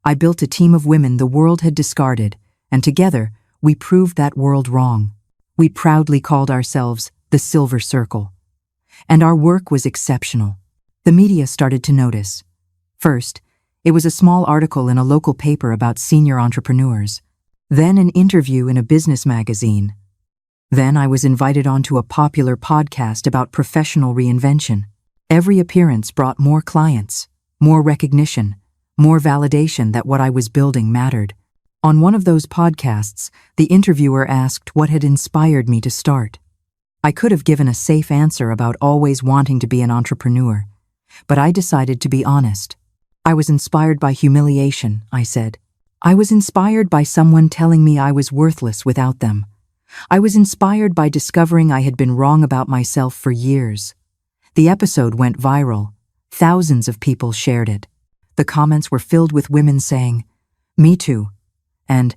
I built a team of women the world had discarded, and together we proved that world wrong. We proudly called ourselves the Silver Circle. And our work was exceptional. The media started to notice. First, it was a small article in a local paper about senior entrepreneurs. Then an interview in a business magazine. Then I was invited onto a popular podcast about professional reinvention. Every appearance brought more clients, more recognition, more validation that what I was building mattered. On one of those podcasts, the interviewer asked what had inspired me to start. I could have given a safe answer about always wanting to be an entrepreneur, but I decided to be honest. I was inspired by humiliation, I said. I was inspired by someone telling me I was worthless without them. I was inspired by discovering I had been wrong about myself for years. The episode went viral. Thousands of people shared it. The comments were filled with women saying, "Me too," and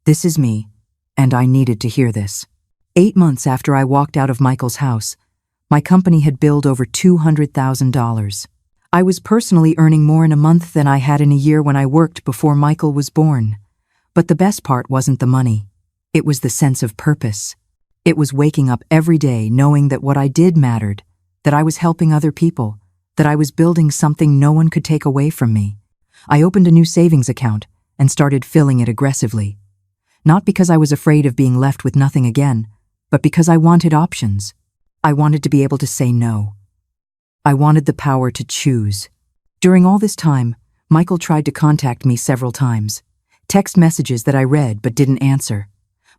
"This is me," and I needed to hear this. 8 months after I walked out of Michael's house, my company had billed over $200,000. I was personally earning more in a month than I had in a year when I worked before Michael was born. But the best part wasn't the money. It was the sense of purpose. It was waking up every day knowing that what I did mattered, that I was helping other people, that I was building something no one could take away from me. I opened a new savings account and started filling it aggressively. Not because I was afraid of being left with nothing again, but because I wanted options. I wanted to be able to say no. I wanted the power to choose. During all this time, Michael tried to contact me several times. Text messages that I read but didn't answer.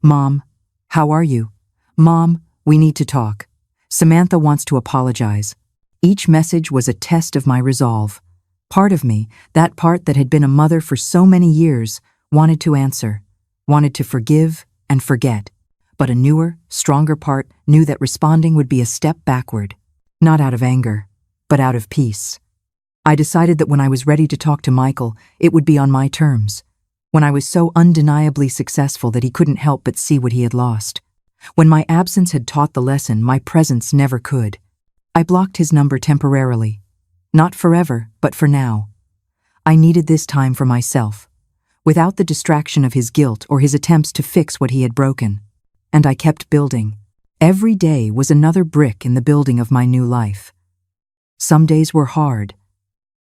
"Mom, how are you? Mom, we need to talk. Samantha wants to apologize." Each message was a test of my resolve. Part of me, that part that had been a mother for so many years, wanted to answer, wanted to forgive and forget. But a newer, stronger part knew that responding would be a step backward, not out of anger, but out of peace. I decided that when I was ready to talk to Michael, it would be on my terms. When I was so undeniably successful that he couldn't help but see what he had lost. When my absence had taught the lesson my presence never could. I blocked his number temporarily. Not forever, but for now. I needed this time for myself, without the distraction of his guilt or his attempts to fix what he had broken. And I kept building. Every day was another brick in the building of my new life. Some days were hard.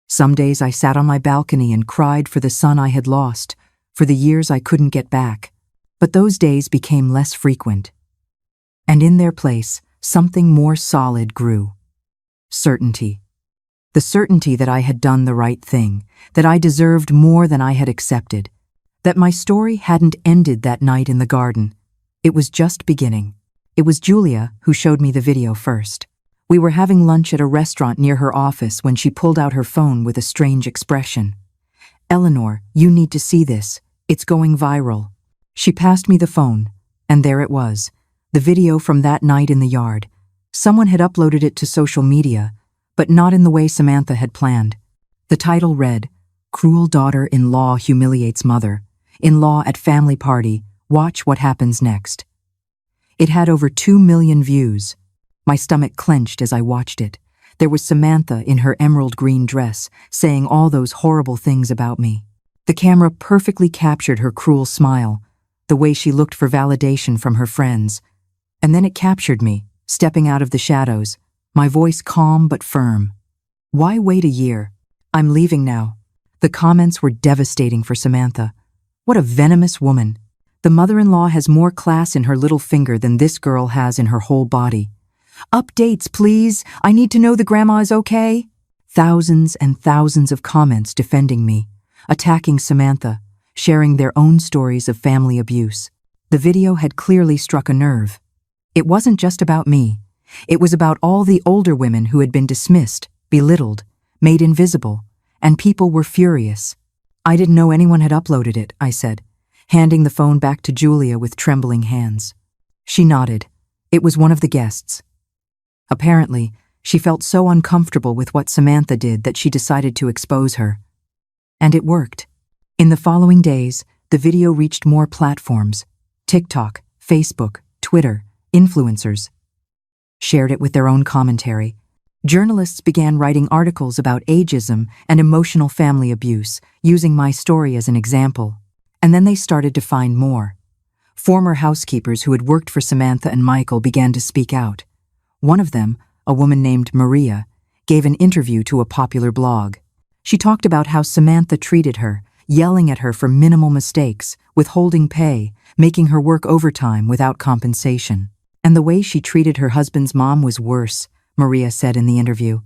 Some days I sat on my balcony and cried for the son I had lost, for the years I couldn't get back. But those days became less frequent. And in their place, something more solid grew. Certainty. The certainty that I had done the right thing, that I deserved more than I had accepted, that my story hadn't ended that night in the garden. It was just beginning. It was Julia who showed me the video first. We were having lunch at a restaurant near her office when she pulled out her phone with a strange expression. "Eleanor, you need to see this. It's going viral." She passed me the phone, and there it was, the video from that night in the yard. Someone had uploaded it to social media, but not in the way Samantha had planned. The title read, "Cruel Daughter-in-Law Humiliates Mother. In-Law at Family Party. Watch what happens next." It had over 2 million views. My stomach clenched as I watched it. There was Samantha in her emerald green dress, saying all those horrible things about me. The camera perfectly captured her cruel smile, the way she looked for validation from her friends. And then it captured me, stepping out of the shadows, my voice calm but firm. "Why wait a year? I'm leaving now." The comments were devastating for Samantha. What a venomous woman. The mother-in-law has more class in her little finger than this girl has in her whole body. "Updates, please. I need to know the grandma is okay." Thousands and thousands of comments defending me, attacking Samantha, sharing their own stories of family abuse. The video had clearly struck a nerve. It wasn't just about me. It was about all the older women who had been dismissed, belittled, made invisible, and people were furious. "I didn't know anyone had uploaded it," I said, handing the phone back to Julia with trembling hands. She nodded. It was one of the guests. Apparently, she felt so uncomfortable with what Samantha did that she decided to expose her. And it worked. In the following days, the video reached more platforms: TikTok, Facebook, Twitter, influencers shared it with their own commentary. Journalists began writing articles about ageism and emotional family abuse, using my story as an example. And then they started to find more. Former housekeepers who had worked for Samantha and Michael began to speak out. One of them, a woman named Maria, gave an interview to a popular blog. She talked about how Samantha treated her, yelling at her for minimal mistakes, withholding pay, making her work overtime without compensation. And the way she treated her husband's mom was worse, Maria said in the interview.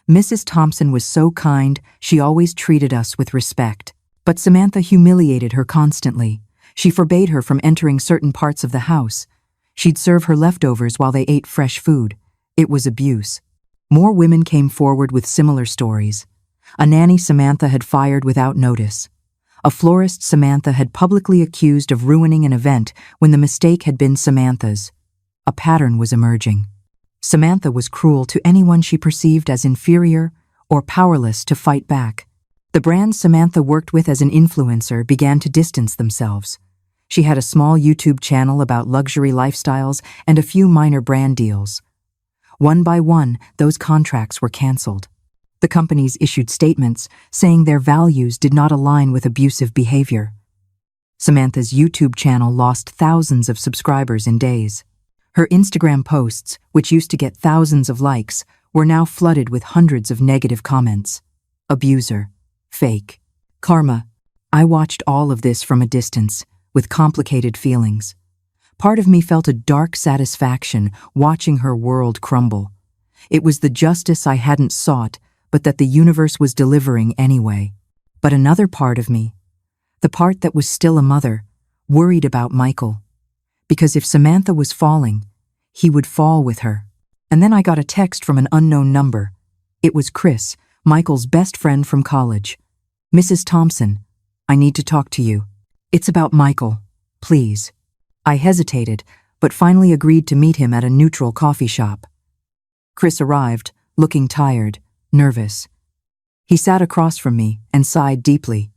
"Mrs. Thompson was so kind, she always treated us with respect. But Samantha humiliated her constantly. She forbade her from entering certain parts of the house. She'd serve her leftovers while they ate fresh food. It was abuse." More women came forward with similar stories. A nanny Samantha had fired without notice. A florist Samantha had publicly accused of ruining an event when the mistake had been Samantha's. A pattern was emerging. Samantha was cruel to anyone she perceived as inferior or powerless to fight back. The brands Samantha worked with as an influencer began to distance themselves. She had a small YouTube channel about luxury lifestyles and a few minor brand deals. One by one, those contracts were canceled. The companies issued statements saying their values did not align with abusive behavior. Samantha's YouTube channel lost thousands of subscribers in days. Her Instagram posts, which used to get thousands of likes, were now flooded with hundreds of negative comments. Abuser. Fake. Karma. I watched all of this from a distance, with complicated feelings. Part of me felt a dark satisfaction watching her world crumble. It was the justice I hadn't sought, but that the universe was delivering anyway. But another part of me, the part that was still a mother, worried about Michael. Because if Samantha was falling, he would fall with her. And then I got a text from an unknown number. It was Chris, Michael's best friend from college. Mrs. Thompson, I need to talk to you. It's about Michael, please. I hesitated, but finally agreed to meet him at a neutral coffee shop. Chris arrived, looking tired, nervous. He sat across from me and sighed deeply.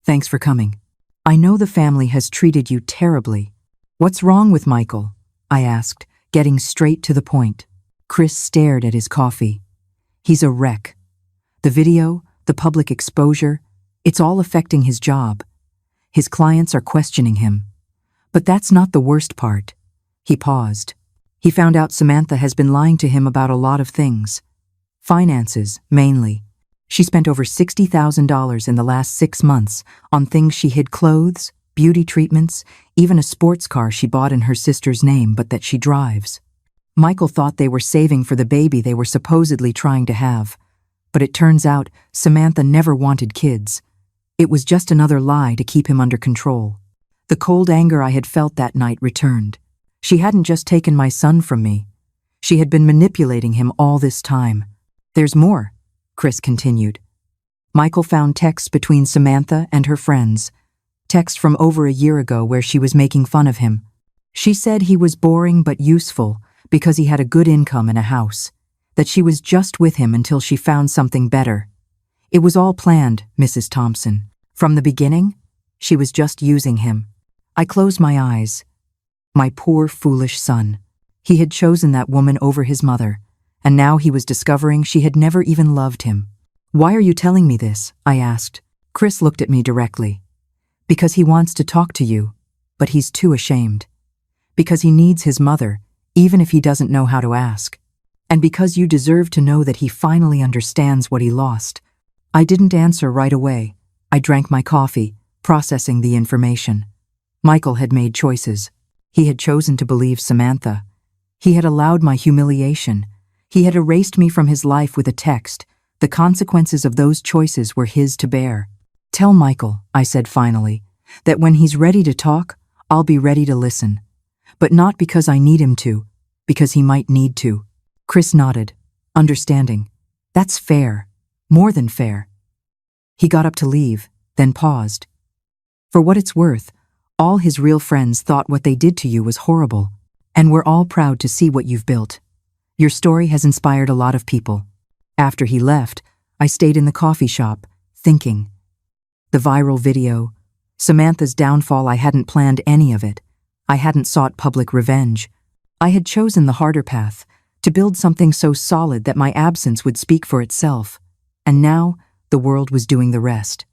Thanks for coming. I know the family has treated you terribly. What's wrong with Michael? I asked, getting straight to the point. Chris stared at his coffee. He's a wreck. The video, the public exposure, it's all affecting his job. His clients are questioning him. But that's not the worst part. He paused. He found out Samantha has been lying to him about a lot of things. Finances, mainly. She spent over $60,000 in the last 6 months on things she hid: clothes, beauty treatments, even a sports car she bought in her sister's name but that she drives. Michael thought they were saving for the baby they were supposedly trying to have. But it turns out Samantha never wanted kids. It was just another lie to keep him under control. The cold anger I had felt that night returned. She hadn't just taken my son from me. She had been manipulating him all this time. There's more, Chris continued. Michael found texts between Samantha and her friends. Text from over a year ago where she was making fun of him. She said he was boring but useful because he had a good income and a house, that she was just with him until she found something better. It was all planned, Mrs. Thompson. From the beginning, she was just using him. I closed my eyes. My poor, foolish son. He had chosen that woman over his mother, and now he was discovering she had never even loved him. Why are you telling me this? I asked. Chris looked at me directly. Because he wants to talk to you, but he's too ashamed. Because he needs his mother, even if he doesn't know how to ask. And because you deserve to know that he finally understands what he lost. I didn't answer right away. I drank my coffee, processing the information. Michael had made choices. He had chosen to believe Samantha. He had allowed my humiliation. He had erased me from his life with a text. The consequences of those choices were his to bear. Tell Michael, I said finally, that when he's ready to talk, I'll be ready to listen. But not because I need him to, because he might need to. Chris nodded, understanding. That's fair. More than fair. He got up to leave, then paused. For what it's worth, all his real friends thought what they did to you was horrible, and we're all proud to see what you've built. Your story has inspired a lot of people. After he left, I stayed in the coffee shop, thinking. The viral video, Samantha's downfall, I hadn't planned any of it. I hadn't sought public revenge. I had chosen the harder path, to build something so solid that my absence would speak for itself. And now, the world was doing the rest.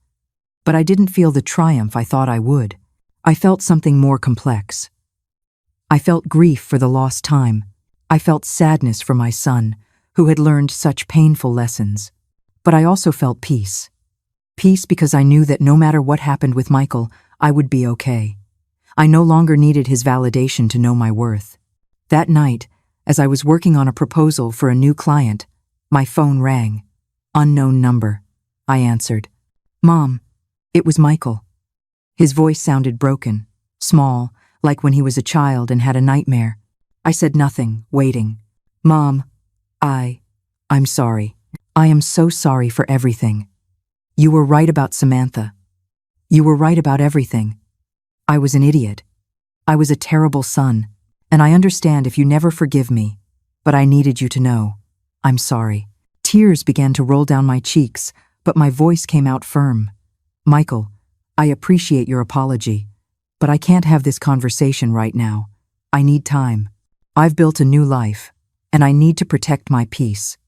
But I didn't feel the triumph I thought I would. I felt something more complex. I felt grief for the lost time. I felt sadness for my son, who had learned such painful lessons. But I also felt peace. Peace because I knew that no matter what happened with Michael, I would be okay. I no longer needed his validation to know my worth. That night, as I was working on a proposal for a new client, my phone rang. Unknown number. I answered. Mom, it was Michael. His voice sounded broken, small, like when he was a child and had a nightmare. I said nothing, waiting. Mom, I'm sorry. I am so sorry for everything. You were right about Samantha. You were right about everything. I was an idiot. I was a terrible son, and I understand if you never forgive me, but I needed you to know. I'm sorry. Tears began to roll down my cheeks, but my voice came out firm. Michael, I appreciate your apology, but I can't have this conversation right now. I need time. I've built a new life, and I need to protect my peace.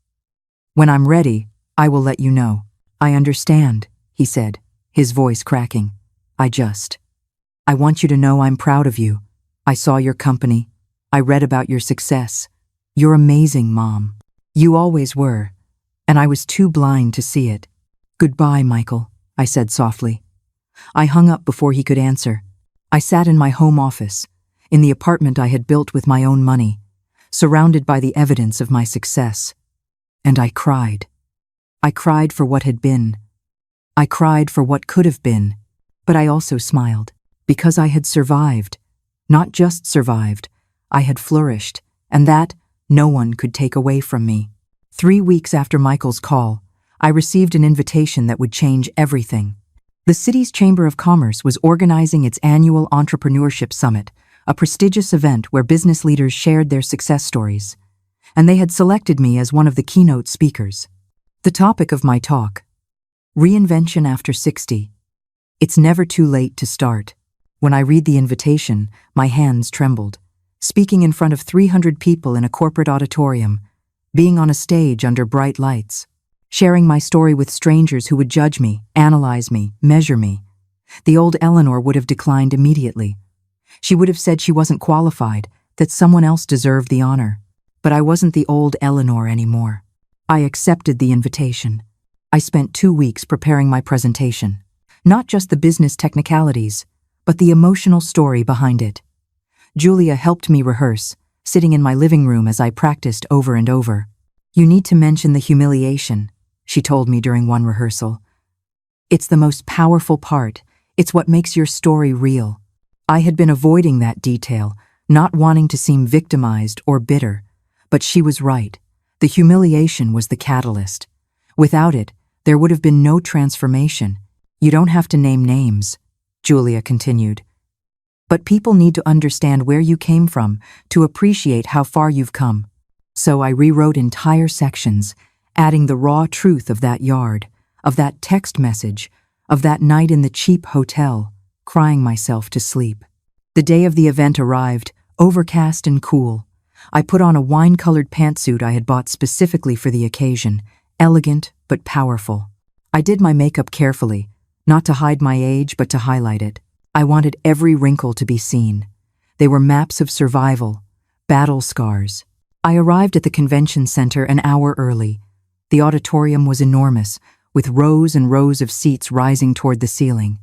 When I'm ready, I will let you know. I understand, he said, his voice cracking. I want you to know I'm proud of you. I saw your company. I read about your success. You're amazing, Mom. You always were, and I was too blind to see it. Goodbye, Michael, I said softly. I hung up before he could answer. I sat in my home office, in the apartment I had built with my own money, surrounded by the evidence of my success. And I cried. I cried for what had been. I cried for what could have been, but I also smiled, because I had survived. Not just survived, I had flourished, and that no one could take away from me. 3 weeks after Michael's call, I received an invitation that would change everything. The city's Chamber of Commerce was organizing its annual Entrepreneurship Summit, a prestigious event where business leaders shared their success stories, and they had selected me as one of the keynote speakers. The topic of my talk: Reinvention After 60. It's never too late to start. When I read the invitation, my hands trembled. Speaking in front of 300 people in a corporate auditorium, being on a stage under bright lights, sharing my story with strangers who would judge me, analyze me, measure me. The old Eleanor would have declined immediately. She would have said she wasn't qualified, that someone else deserved the honor. But I wasn't the old Eleanor anymore. I accepted the invitation. I spent 2 weeks preparing my presentation. Not just the business technicalities, but the emotional story behind it. Julia helped me rehearse, sitting in my living room as I practiced over and over. "You need to mention the humiliation," she told me during one rehearsal. "It's the most powerful part. It's what makes your story real." I had been avoiding that detail, not wanting to seem victimized or bitter. But she was right. The humiliation was the catalyst. Without it, there would have been no transformation. "You don't have to name names," Julia continued. "But people need to understand where you came from to appreciate how far you've come." So I rewrote entire sections, adding the raw truth of that yard, of that text message, of that night in the cheap hotel, crying myself to sleep. The day of the event arrived, overcast and cool. I put on a wine-colored pantsuit I had bought specifically for the occasion, elegant but powerful. I did my makeup carefully, not to hide my age but to highlight it. I wanted every wrinkle to be seen. They were maps of survival, battle scars. I arrived at the convention center an hour early. The auditorium was enormous, with rows and rows of seats rising toward the ceiling.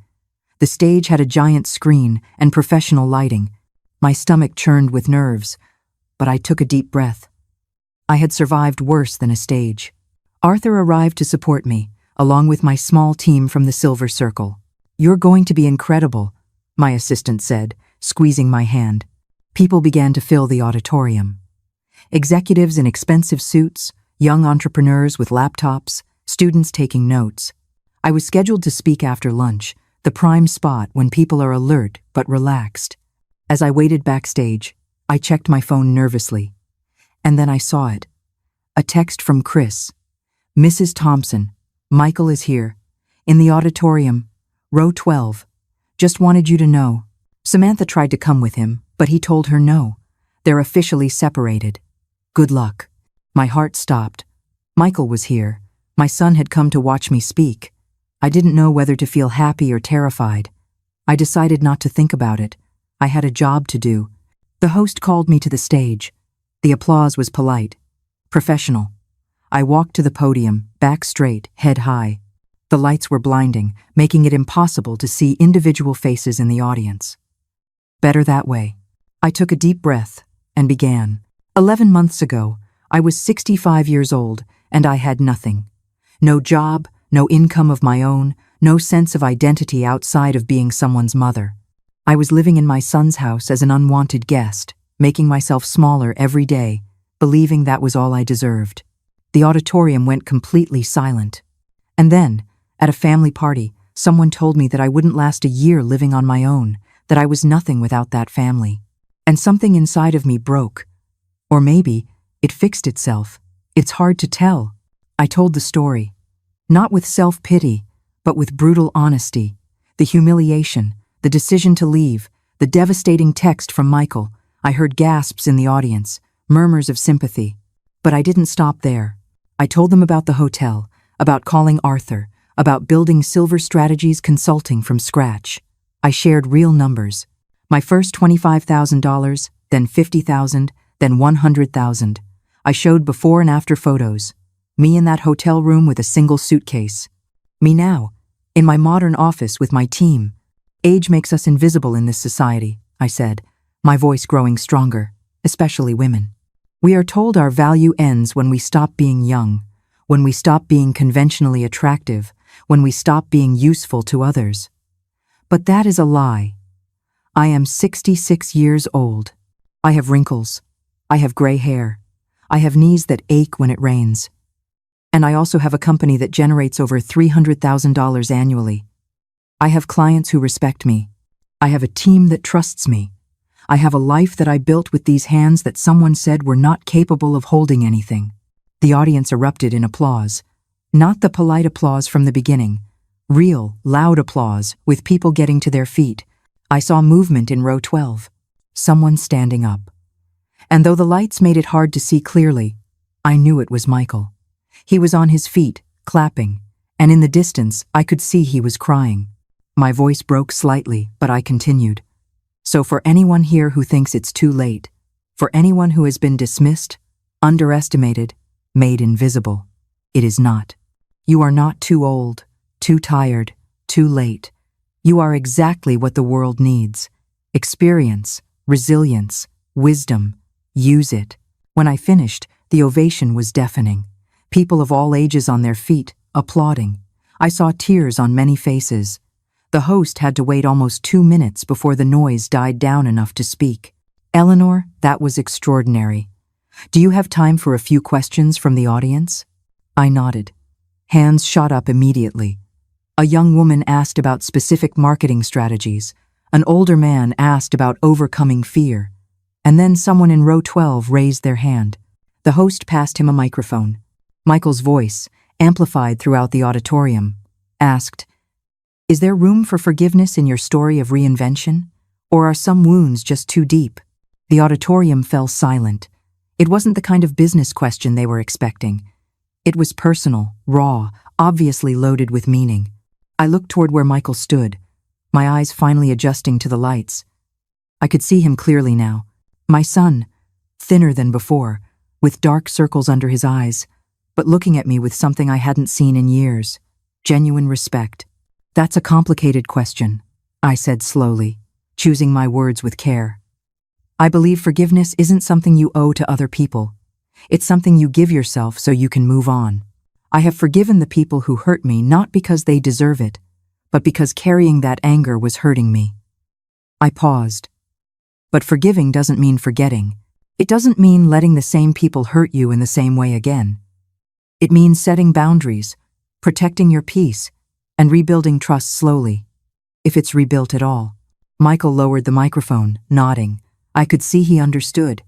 The stage had a giant screen and professional lighting. My stomach churned with nerves, but I took a deep breath. I had survived worse than a stage. Arthur arrived to support me, along with my small team from the Silver Circle. "You're going to be incredible," my assistant said, squeezing my hand. People began to fill the auditorium. Executives in expensive suits, young entrepreneurs with laptops, students taking notes. I was scheduled to speak after lunch, the prime spot when people are alert but relaxed. As I waited backstage, I checked my phone nervously. And then I saw it. A text from Chris. "Mrs. Thompson, Michael is here. In the auditorium, row 12. Just wanted you to know." Samantha tried to come with him, but he told her no. They're officially separated. Good luck. My heart stopped. Michael was here. My son had come to watch me speak. I didn't know whether to feel happy or terrified. I decided not to think about it. I had a job to do. The host called me to the stage. The applause was polite, professional. I walked to the podium, back straight, head high. The lights were blinding, making it impossible to see individual faces in the audience. Better that way. I took a deep breath and began. 11 months ago, I was 65 years old, and I had nothing. No job, no income of my own, no sense of identity outside of being someone's mother. I was living in my son's house as an unwanted guest, making myself smaller every day, believing that was all I deserved. The auditorium went completely silent. And then, at a family party, someone told me that I wouldn't last a year living on my own, that I was nothing without that family. And something inside of me broke. Or maybe it fixed itself. It's hard to tell. I told the story. Not with self-pity, but with brutal honesty. The humiliation, the decision to leave, the devastating text from Michael. I heard gasps in the audience, murmurs of sympathy. But I didn't stop there. I told them about the hotel, about calling Arthur, about building Silver Strategies Consulting from scratch. I shared real numbers. My first $25,000, then $50,000, then $100,000. I showed before and after photos. Me in that hotel room with a single suitcase. Me now, in my modern office with my team. Age makes us invisible in this society, I said, my voice growing stronger, especially women. We are told our value ends when we stop being young, when we stop being conventionally attractive, when we stop being useful to others. But that is a lie. I am 66 years old. I have wrinkles. I have gray hair. I have knees that ache when it rains. And I also have a company that generates over $300,000 annually. I have clients who respect me. I have a team that trusts me. I have a life that I built with these hands that someone said were not capable of holding anything. The audience erupted in applause. Not the polite applause from the beginning. Real, loud applause, with people getting to their feet. I saw movement in row 12. Someone standing up. And though the lights made it hard to see clearly, I knew it was Michael. He was on his feet, clapping, and in the distance I could see he was crying. My voice broke slightly, but I continued. So for anyone here who thinks it's too late, for anyone who has been dismissed, underestimated, made invisible, it is not. You are not too old, too tired, too late. You are exactly what the world needs. Experience, resilience, wisdom. Use it. When I finished, the ovation was deafening. People of all ages on their feet, applauding. I saw tears on many faces. The host had to wait almost 2 minutes before the noise died down enough to speak. Eleanor, that was extraordinary. Do you have time for a few questions from the audience? I nodded. Hands shot up immediately. A young woman asked about specific marketing strategies. An older man asked about overcoming fear. And then someone in row 12 raised their hand. The host passed him a microphone. Michael's voice, amplified throughout the auditorium, asked, "Is there room for forgiveness in your story of reinvention? Or are some wounds just too deep?" The auditorium fell silent. It wasn't the kind of business question they were expecting. It was personal, raw, obviously loaded with meaning. I looked toward where Michael stood, my eyes finally adjusting to the lights. I could see him clearly now. My son, thinner than before, with dark circles under his eyes, but looking at me with something I hadn't seen in years, genuine respect. "That's a complicated question," I said slowly, choosing my words with care. "I believe forgiveness isn't something you owe to other people. It's something you give yourself so you can move on. I have forgiven the people who hurt me not because they deserve it, but because carrying that anger was hurting me." I paused. But forgiving doesn't mean forgetting. It doesn't mean letting the same people hurt you in the same way again. It means setting boundaries, protecting your peace, and rebuilding trust slowly, if it's rebuilt at all. Michael lowered the microphone, nodding. I could see he understood.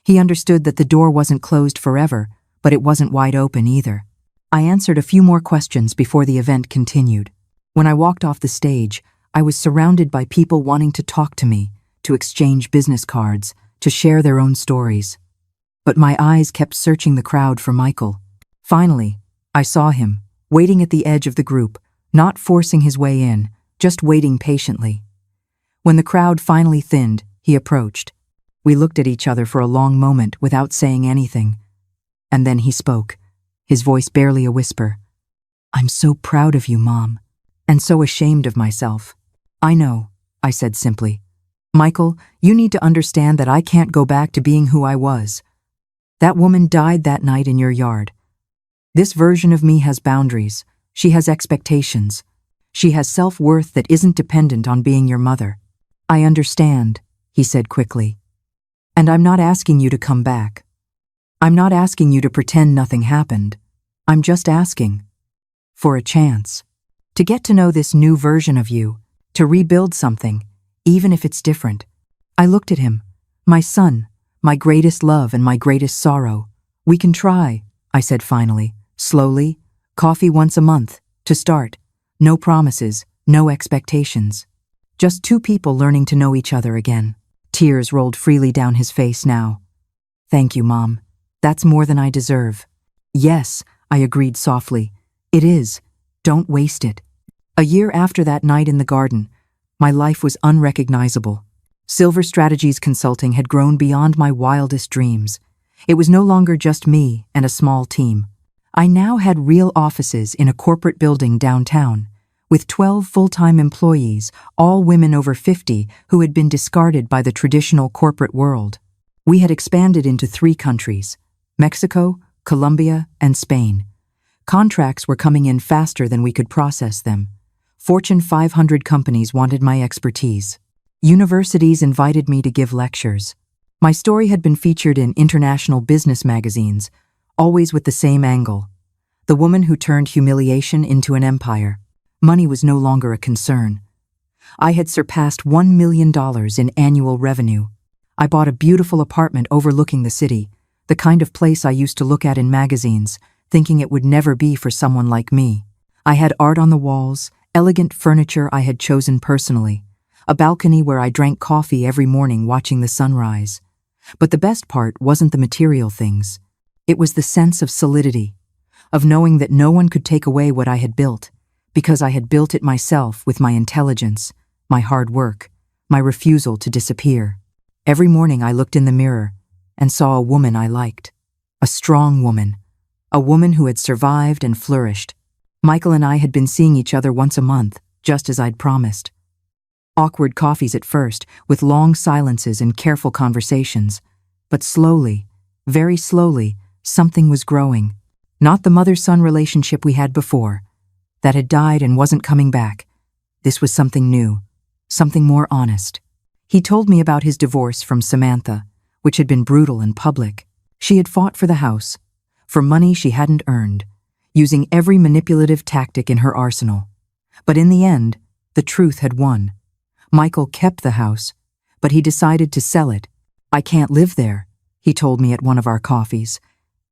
He understood that the door wasn't closed forever, but it wasn't wide open either. I answered a few more questions before the event continued. When I walked off the stage, I was surrounded by people wanting to talk to me, to exchange business cards, to share their own stories. But my eyes kept searching the crowd for Michael. Finally, I saw him, waiting at the edge of the group, not forcing his way in, just waiting patiently. When the crowd finally thinned, he approached. We looked at each other for a long moment without saying anything. And then he spoke, his voice barely a whisper. "I'm so proud of you, Mom, and so ashamed of myself." "I know," I said simply. "Michael, you need to understand that I can't go back to being who I was. That woman died that night in your yard. This version of me has boundaries. She has expectations. She has self-worth that isn't dependent on being your mother." "I understand," he said quickly. "And I'm not asking you to come back. I'm not asking you to pretend nothing happened. I'm just asking for a chance to get to know this new version of you, to rebuild something, even if it's different." I looked at him. "My son, my greatest love and my greatest sorrow. We can try," I said finally, slowly, "coffee once a month, to start. No promises, no expectations. Just two people learning to know each other again." Tears rolled freely down his face now. "Thank you, Mom. That's more than I deserve." "Yes," I agreed softly. "It is. Don't waste it." A year after that night in the garden, my life was unrecognizable. Silver Strategies Consulting had grown beyond my wildest dreams. It was no longer just me and a small team. I now had real offices in a corporate building downtown, with 12 full-time employees, all women over 50 who had been discarded by the traditional corporate world. We had expanded into 3 countries, Mexico, Colombia, and Spain. Contracts were coming in faster than we could process them. Fortune 500 companies wanted my expertise. Universities invited me to give lectures. My story had been featured in international business magazines, always with the same angle. the woman who turned humiliation into an empire. Money was no longer a concern. I had surpassed $1 million in annual revenue. I bought a beautiful apartment overlooking the city, the kind of place I used to look at in magazines, thinking it would never be for someone like me. I had art on the walls, elegant furniture I had chosen personally, a balcony where I drank coffee every morning watching the sunrise. But the best part wasn't the material things. It was the sense of solidity, of knowing that no one could take away what I had built, because I had built it myself with my intelligence, my hard work, my refusal to disappear. Every morning I looked in the mirror and saw a woman I liked, a strong woman, a woman who had survived and flourished. Michael and I had been seeing each other once a month, just as I'd promised. Awkward coffees at first, with long silences and careful conversations. But slowly, very slowly, something was growing. Not the mother-son relationship we had before, that had died and wasn't coming back. This was something new, something more honest. He told me about his divorce from Samantha, which had been brutal and public. She had fought for the house, for money she hadn't earned, using every manipulative tactic in her arsenal. But in the end, the truth had won. Michael kept the house, but he decided to sell it. "I can't live there," he told me at one of our coffees.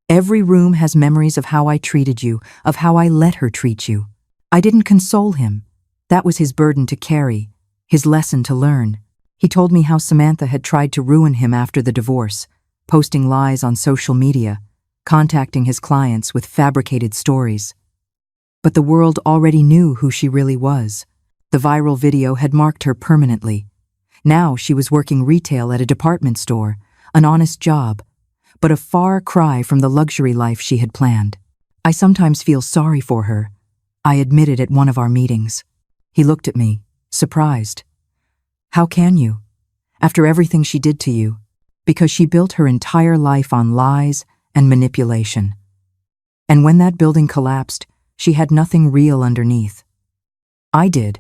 "Every room has memories of how I treated you, of how I let her treat you." I didn't console him. That was his burden to carry, his lesson to learn. He told me how Samantha had tried to ruin him after the divorce, posting lies on social media, contacting his clients with fabricated stories. But the world already knew who she really was. The viral video had marked her permanently. Now she was working retail at a department store, an honest job, but a far cry from the luxury life she had planned. "I sometimes feel sorry for her," I admitted at one of our meetings. He looked at me, surprised. "How can you? After everything she did to you?" "Because she built her entire life on lies and manipulation. And when that building collapsed, she had nothing real underneath. I did.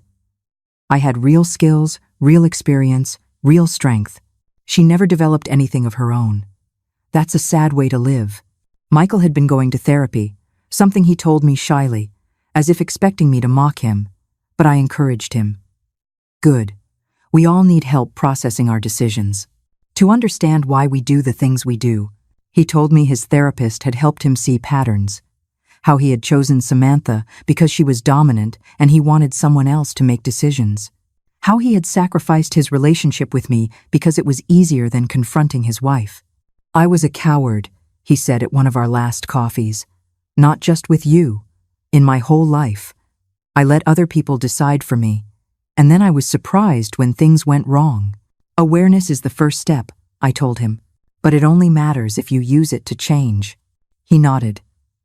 I had real skills, real experience, real strength. She never developed anything of her own. That's a sad way to live." Michael had been going to therapy, something he told me shyly, as if expecting me to mock him, but I encouraged him. "Good. We all need help processing our decisions, to understand why we do the things we do." He told me his therapist had helped him see patterns, how he had chosen Samantha because she was dominant and he wanted someone else to make decisions, how he had sacrificed his relationship with me because it was easier than confronting his wife. "I was a coward," he said at one of our last coffees. "Not just with you. In my whole life. I let other people decide for me, and then I was surprised when things went wrong." "Awareness is the first step," I told him, "but it only matters if you use it to change." He nodded,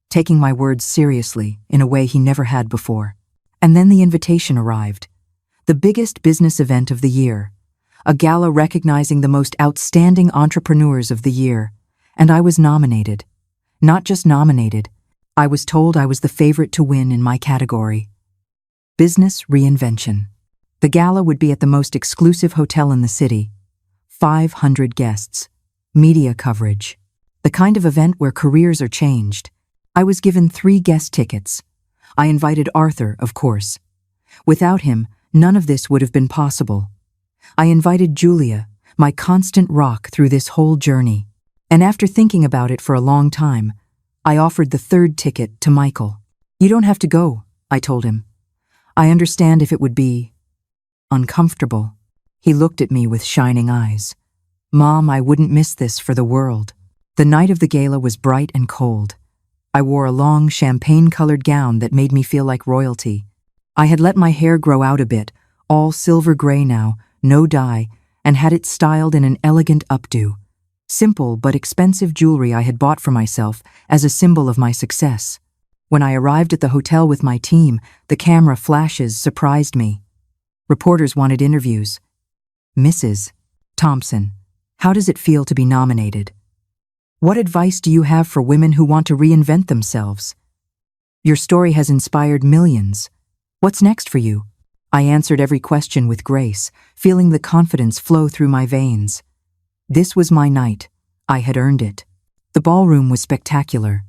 taking my words seriously in a way he never had before. And then the invitation arrived. The biggest business event of the year, a gala recognizing the most outstanding entrepreneurs of the year, and I was nominated. Not just nominated, I was told I was the favorite to win in my category. Business reinvention. The gala would be at the most exclusive hotel in the city. 500 guests. Media coverage. The kind of event where careers are changed. I was given 3 guest tickets. I invited Arthur, of course. Without him, none of this would have been possible. I invited Julia, my constant rock through this whole journey. And after thinking about it for a long time, I offered the 3rd ticket to Michael. "You don't have to go," I told him. "I understand if it would be uncomfortable." He looked at me with shining eyes. "Mom, I wouldn't miss this for the world." The night of the gala was bright and cold. I wore a long, champagne-colored gown that made me feel like royalty. I had let my hair grow out a bit, all silver gray now, no dye, and had it styled in an elegant updo. Simple but expensive jewelry I had bought for myself as a symbol of my success. When I arrived at the hotel with my team, the camera flashes surprised me. Reporters wanted interviews. "Mrs. Thompson, how does it feel to be nominated? What advice do you have for women who want to reinvent themselves? Your story has inspired millions. What's next for you?" I answered every question with grace, feeling the confidence flow through my veins. This was my night. I had earned it. The ballroom was spectacular.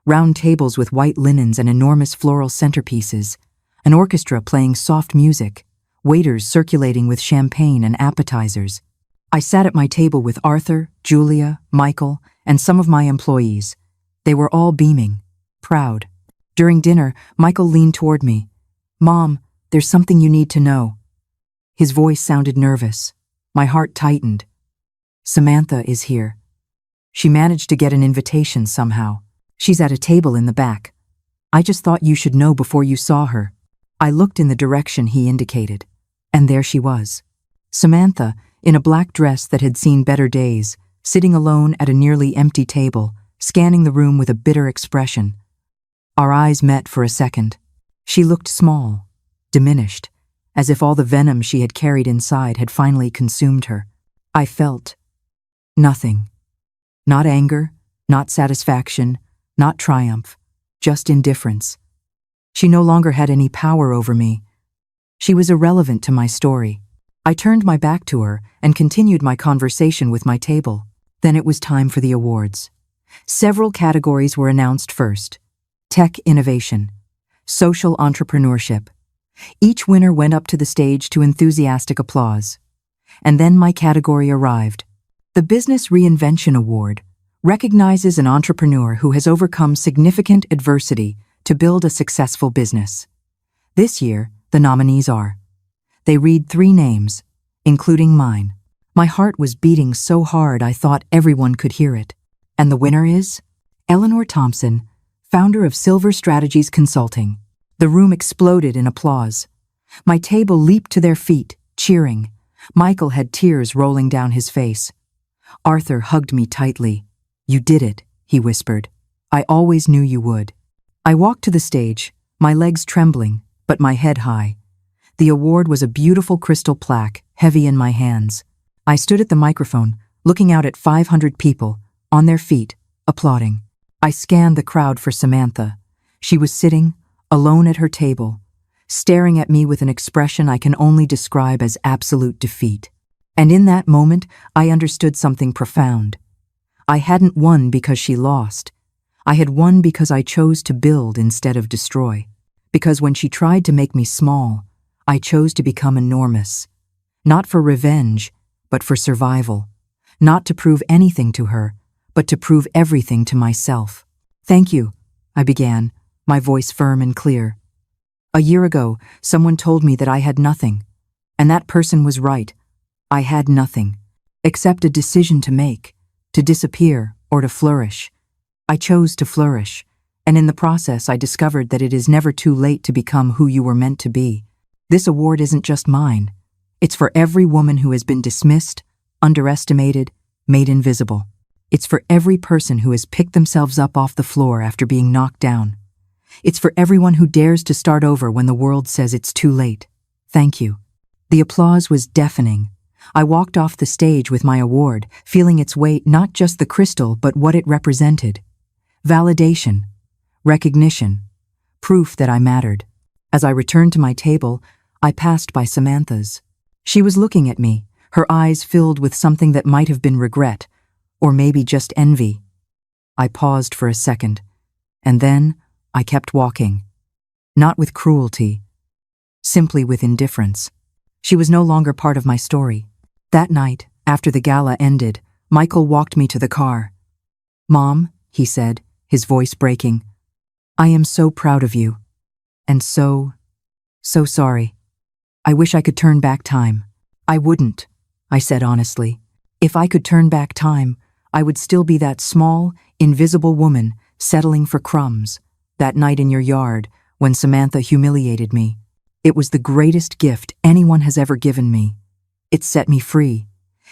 round tables with white linens and enormous floral centerpieces, an orchestra playing soft music, waiters circulating with champagne and appetizers. I sat at my table with Arthur, Julia, Michael, and some of my employees. They were all beaming, proud. During dinner, Michael leaned toward me. "Mom, there's something you need to know." His voice sounded nervous. My heart tightened. "Samantha is here. She managed to get an invitation somehow. She's at a table in the back. I just thought you should know before you saw her." I looked in the direction he indicated, and there she was. Samantha, in a black dress that had seen better days, sitting alone at a nearly empty table, scanning the room with a bitter expression. Our eyes met for a second. She looked small, diminished, as if all the venom she had carried inside had finally consumed her. I felt nothing. Not anger, not satisfaction, not triumph, just indifference. She no longer had any power over me. She was irrelevant to my story. I turned my back to her and continued my conversation with my table. Then it was time for the awards. Several categories were announced first: tech innovation, social entrepreneurship. Each winner went up to the stage to enthusiastic applause. And then my category arrived. The Business Reinvention Award recognizes an entrepreneur who has overcome significant adversity to build a successful business. This year, the nominees are. They read 3 names, including mine. My heart was beating so hard I thought everyone could hear it. And the winner is Eleanor Thompson, founder of Silver Strategies Consulting. The room exploded in applause. My table leaped to their feet, cheering. Michael had tears rolling down his face. Arthur hugged me tightly. "You did it," he whispered. "I always knew you would." I walked to the stage, my legs trembling, but my head high. The award was a beautiful crystal plaque, heavy in my hands. I stood at the microphone, looking out at 500 people, on their feet, applauding. I scanned the crowd for Samantha. She was sitting, alone at her table, staring at me with an expression I can only describe as absolute defeat. And in that moment, I understood something profound. I hadn't won because she lost. I had won because I chose to build instead of destroy. Because when she tried to make me small, I chose to become enormous. Not for revenge, but for survival. Not to prove anything to her, but to prove everything to myself. "Thank you," I began, my voice firm and clear. "A year ago, someone told me that I had nothing. And that person was right. I had nothing, except a decision to make, to disappear or to flourish. I chose to flourish, and in the process I discovered that it is never too late to become who you were meant to be. This award isn't just mine. It's for every woman who has been dismissed, underestimated, made invisible. It's for every person who has picked themselves up off the floor after being knocked down. It's for everyone who dares to start over when the world says it's too late. Thank you." The applause was deafening. I walked off the stage with my award, feeling its weight, not just the crystal, but what it represented. Validation, recognition, proof that I mattered. As I returned to my table, I passed by Samantha's. She was looking at me, her eyes filled with something that might have been regret, or maybe just envy. I paused for a second, and then I kept walking. Not with cruelty, simply with indifference. She was no longer part of my story. That night, after the gala ended, Michael walked me to the car. "Mom," he said, his voice breaking, "I am so proud of you. And so sorry. I wish I could turn back time." "I wouldn't," I said honestly. "If I could turn back time, I would still be that small, invisible woman settling for crumbs. That night in your yard, when Samantha humiliated me. It was the greatest gift anyone has ever given me. It set me free.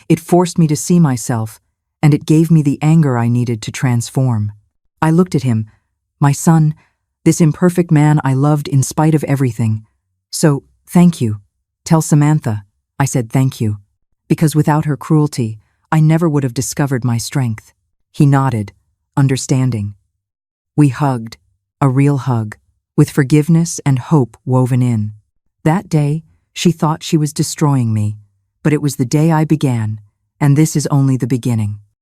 It forced me to see myself, and it gave me the anger I needed to transform." I looked at him, my son, this imperfect man I loved in spite of everything. "So, thank you. Tell Samantha," I said, "thank you. Because without her cruelty, I never would have discovered my strength." He nodded, understanding. We hugged, a real hug, with forgiveness and hope woven in. That day, she thought she was destroying me, but it was the day I began, and this is only the beginning.